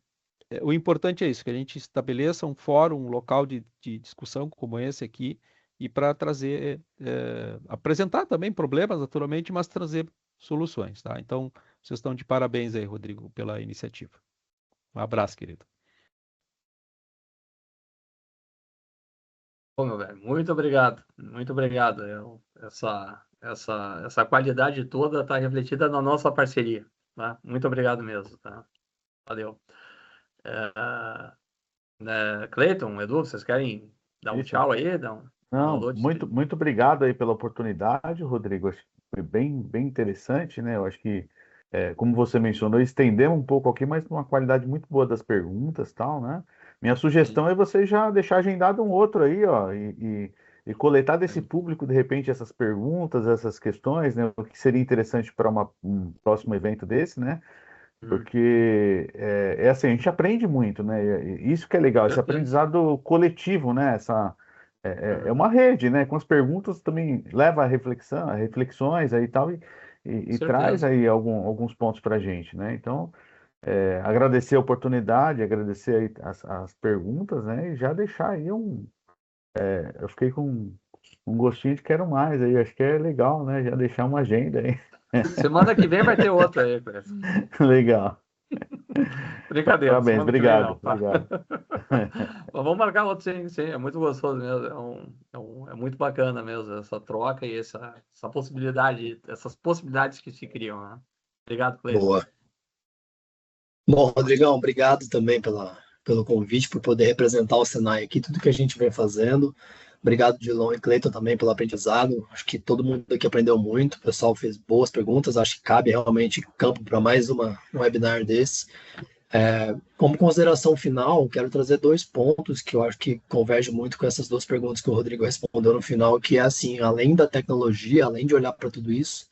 o importante é isso, que a gente estabeleça um fórum, um local de discussão como esse aqui, e para trazer, apresentar também problemas, naturalmente, mas trazer soluções, tá? Então, vocês estão de parabéns aí, Rodrigo, pela iniciativa. Um abraço, querido. Bom, meu velho, muito obrigado. Muito obrigado. Essa qualidade toda está refletida na nossa parceria, tá? Muito obrigado mesmo, tá? Valeu. Cleiton, Edu, vocês querem dar um Isso. tchau aí? Dar um Não, alô? muito obrigado aí pela oportunidade, Rodrigo. Acho que foi bem interessante, né? Eu acho que, como você mencionou, estendemos um pouco aqui, mas com uma qualidade muito boa das perguntas, tal, né? Minha sugestão é você já deixar agendado um outro aí, ó, e coletar desse público, de repente, essas perguntas, essas questões, né? O que seria interessante para um próximo evento desse, né? Porque é assim, a gente aprende muito, né? Isso que é legal, esse aprendizado coletivo, né? É uma rede, né? Com as perguntas também leva a reflexão, a reflexões aí e tal, e traz aí alguns pontos para a gente, né? Então, agradecer a oportunidade, agradecer aí as perguntas, né? E já deixar aí eu fiquei com um gostinho de quero mais aí, acho que é legal, né? Já deixar uma agenda aí. Semana que vem vai ter outro aí, Cleiton. Legal. Brincadeira, Parabéns, semana que vem não, obrigado, tá? obrigado. Mas vamos marcar outro, sim, é muito gostoso mesmo, é muito bacana mesmo essa troca e essa possibilidade, essas possibilidades que se criam, né? Obrigado, Cleiton. Boa. Bom, Rodrigão, obrigado também pelo convite, por poder representar o Senai aqui, tudo que a gente vem fazendo. Obrigado, Dilon e Cleiton, também pelo aprendizado. Acho que todo mundo aqui aprendeu muito, o pessoal fez boas perguntas, acho que cabe realmente campo para mais um webinar desse. Como consideração final, quero trazer 2 pontos que eu acho que convergem muito com essas 2 perguntas que o Rodrigo respondeu no final, que é assim, além da tecnologia, além de olhar para tudo isso,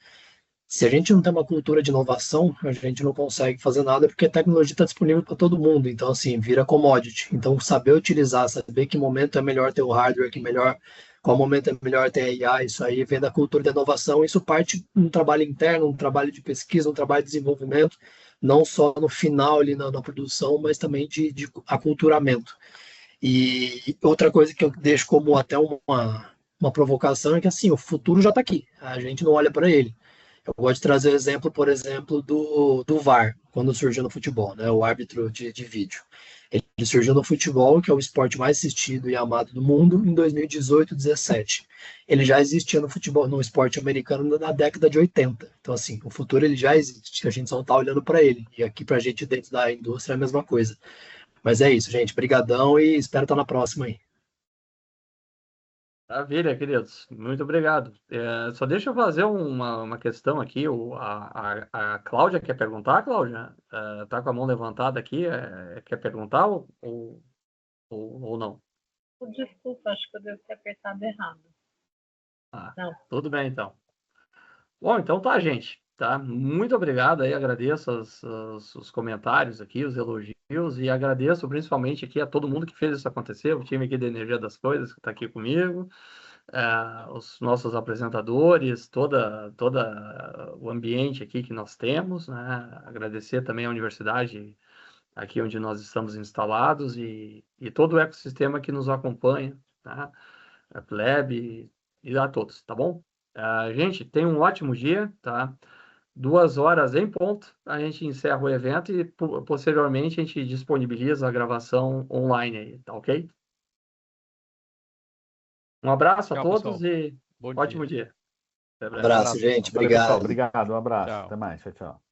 se a gente não tem uma cultura de inovação, a gente não consegue fazer nada porque a tecnologia está disponível para todo mundo. Então, assim, vira commodity. Então, saber utilizar, saber que momento é melhor ter o hardware, qual momento é melhor ter a AI, isso aí vem da cultura da inovação. Isso parte de um trabalho interno, um trabalho de pesquisa, um trabalho de desenvolvimento, não só no final ali na produção, mas também de aculturamento. E outra coisa que eu deixo como até uma provocação é que, assim, o futuro já está aqui. A gente não olha para ele. Eu gosto de trazer o exemplo, por exemplo, do VAR, quando surgiu no futebol, né? O árbitro de vídeo. Ele surgiu no futebol, que é o esporte mais assistido e amado do mundo, em 2018, 17. Ele já existia no futebol, no esporte americano na década de 80. Então, assim, o futuro ele já existe, a gente só não está olhando para ele. E aqui para a gente dentro da indústria é a mesma coisa. Mas é isso, gente. Brigadão e espero estar na próxima aí. Maravilha, queridos. Muito obrigado. Só deixa eu fazer uma questão aqui. A Cláudia quer perguntar, Cláudia? Tá com a mão levantada aqui. Quer perguntar ou não? Desculpa, acho que eu devo ter apertado errado. Não. Tudo bem, então. Bom, então tá, gente. Tá? Muito obrigado aí, agradeço os comentários aqui, os elogios, e agradeço principalmente aqui a todo mundo que fez isso acontecer, o time aqui da Energia das Coisas que está aqui comigo, os nossos apresentadores, toda o ambiente aqui que nós temos, né? Agradecer também a universidade aqui onde nós estamos instalados e todo o ecossistema que nos acompanha, tá? A Pleb e a todos, tá bom? Gente, tenha um ótimo dia, tá? 2 horas em ponto, a gente encerra o evento e posteriormente a gente disponibiliza a gravação online aí, tá ok? Um abraço a Tchau, todos pessoal. e Bom ótimo dia. dia. Até breve. Abraço, gente. Valeu, pessoal. Obrigado. Obrigado, um abraço. Tchau. Até mais. Tchau, tchau.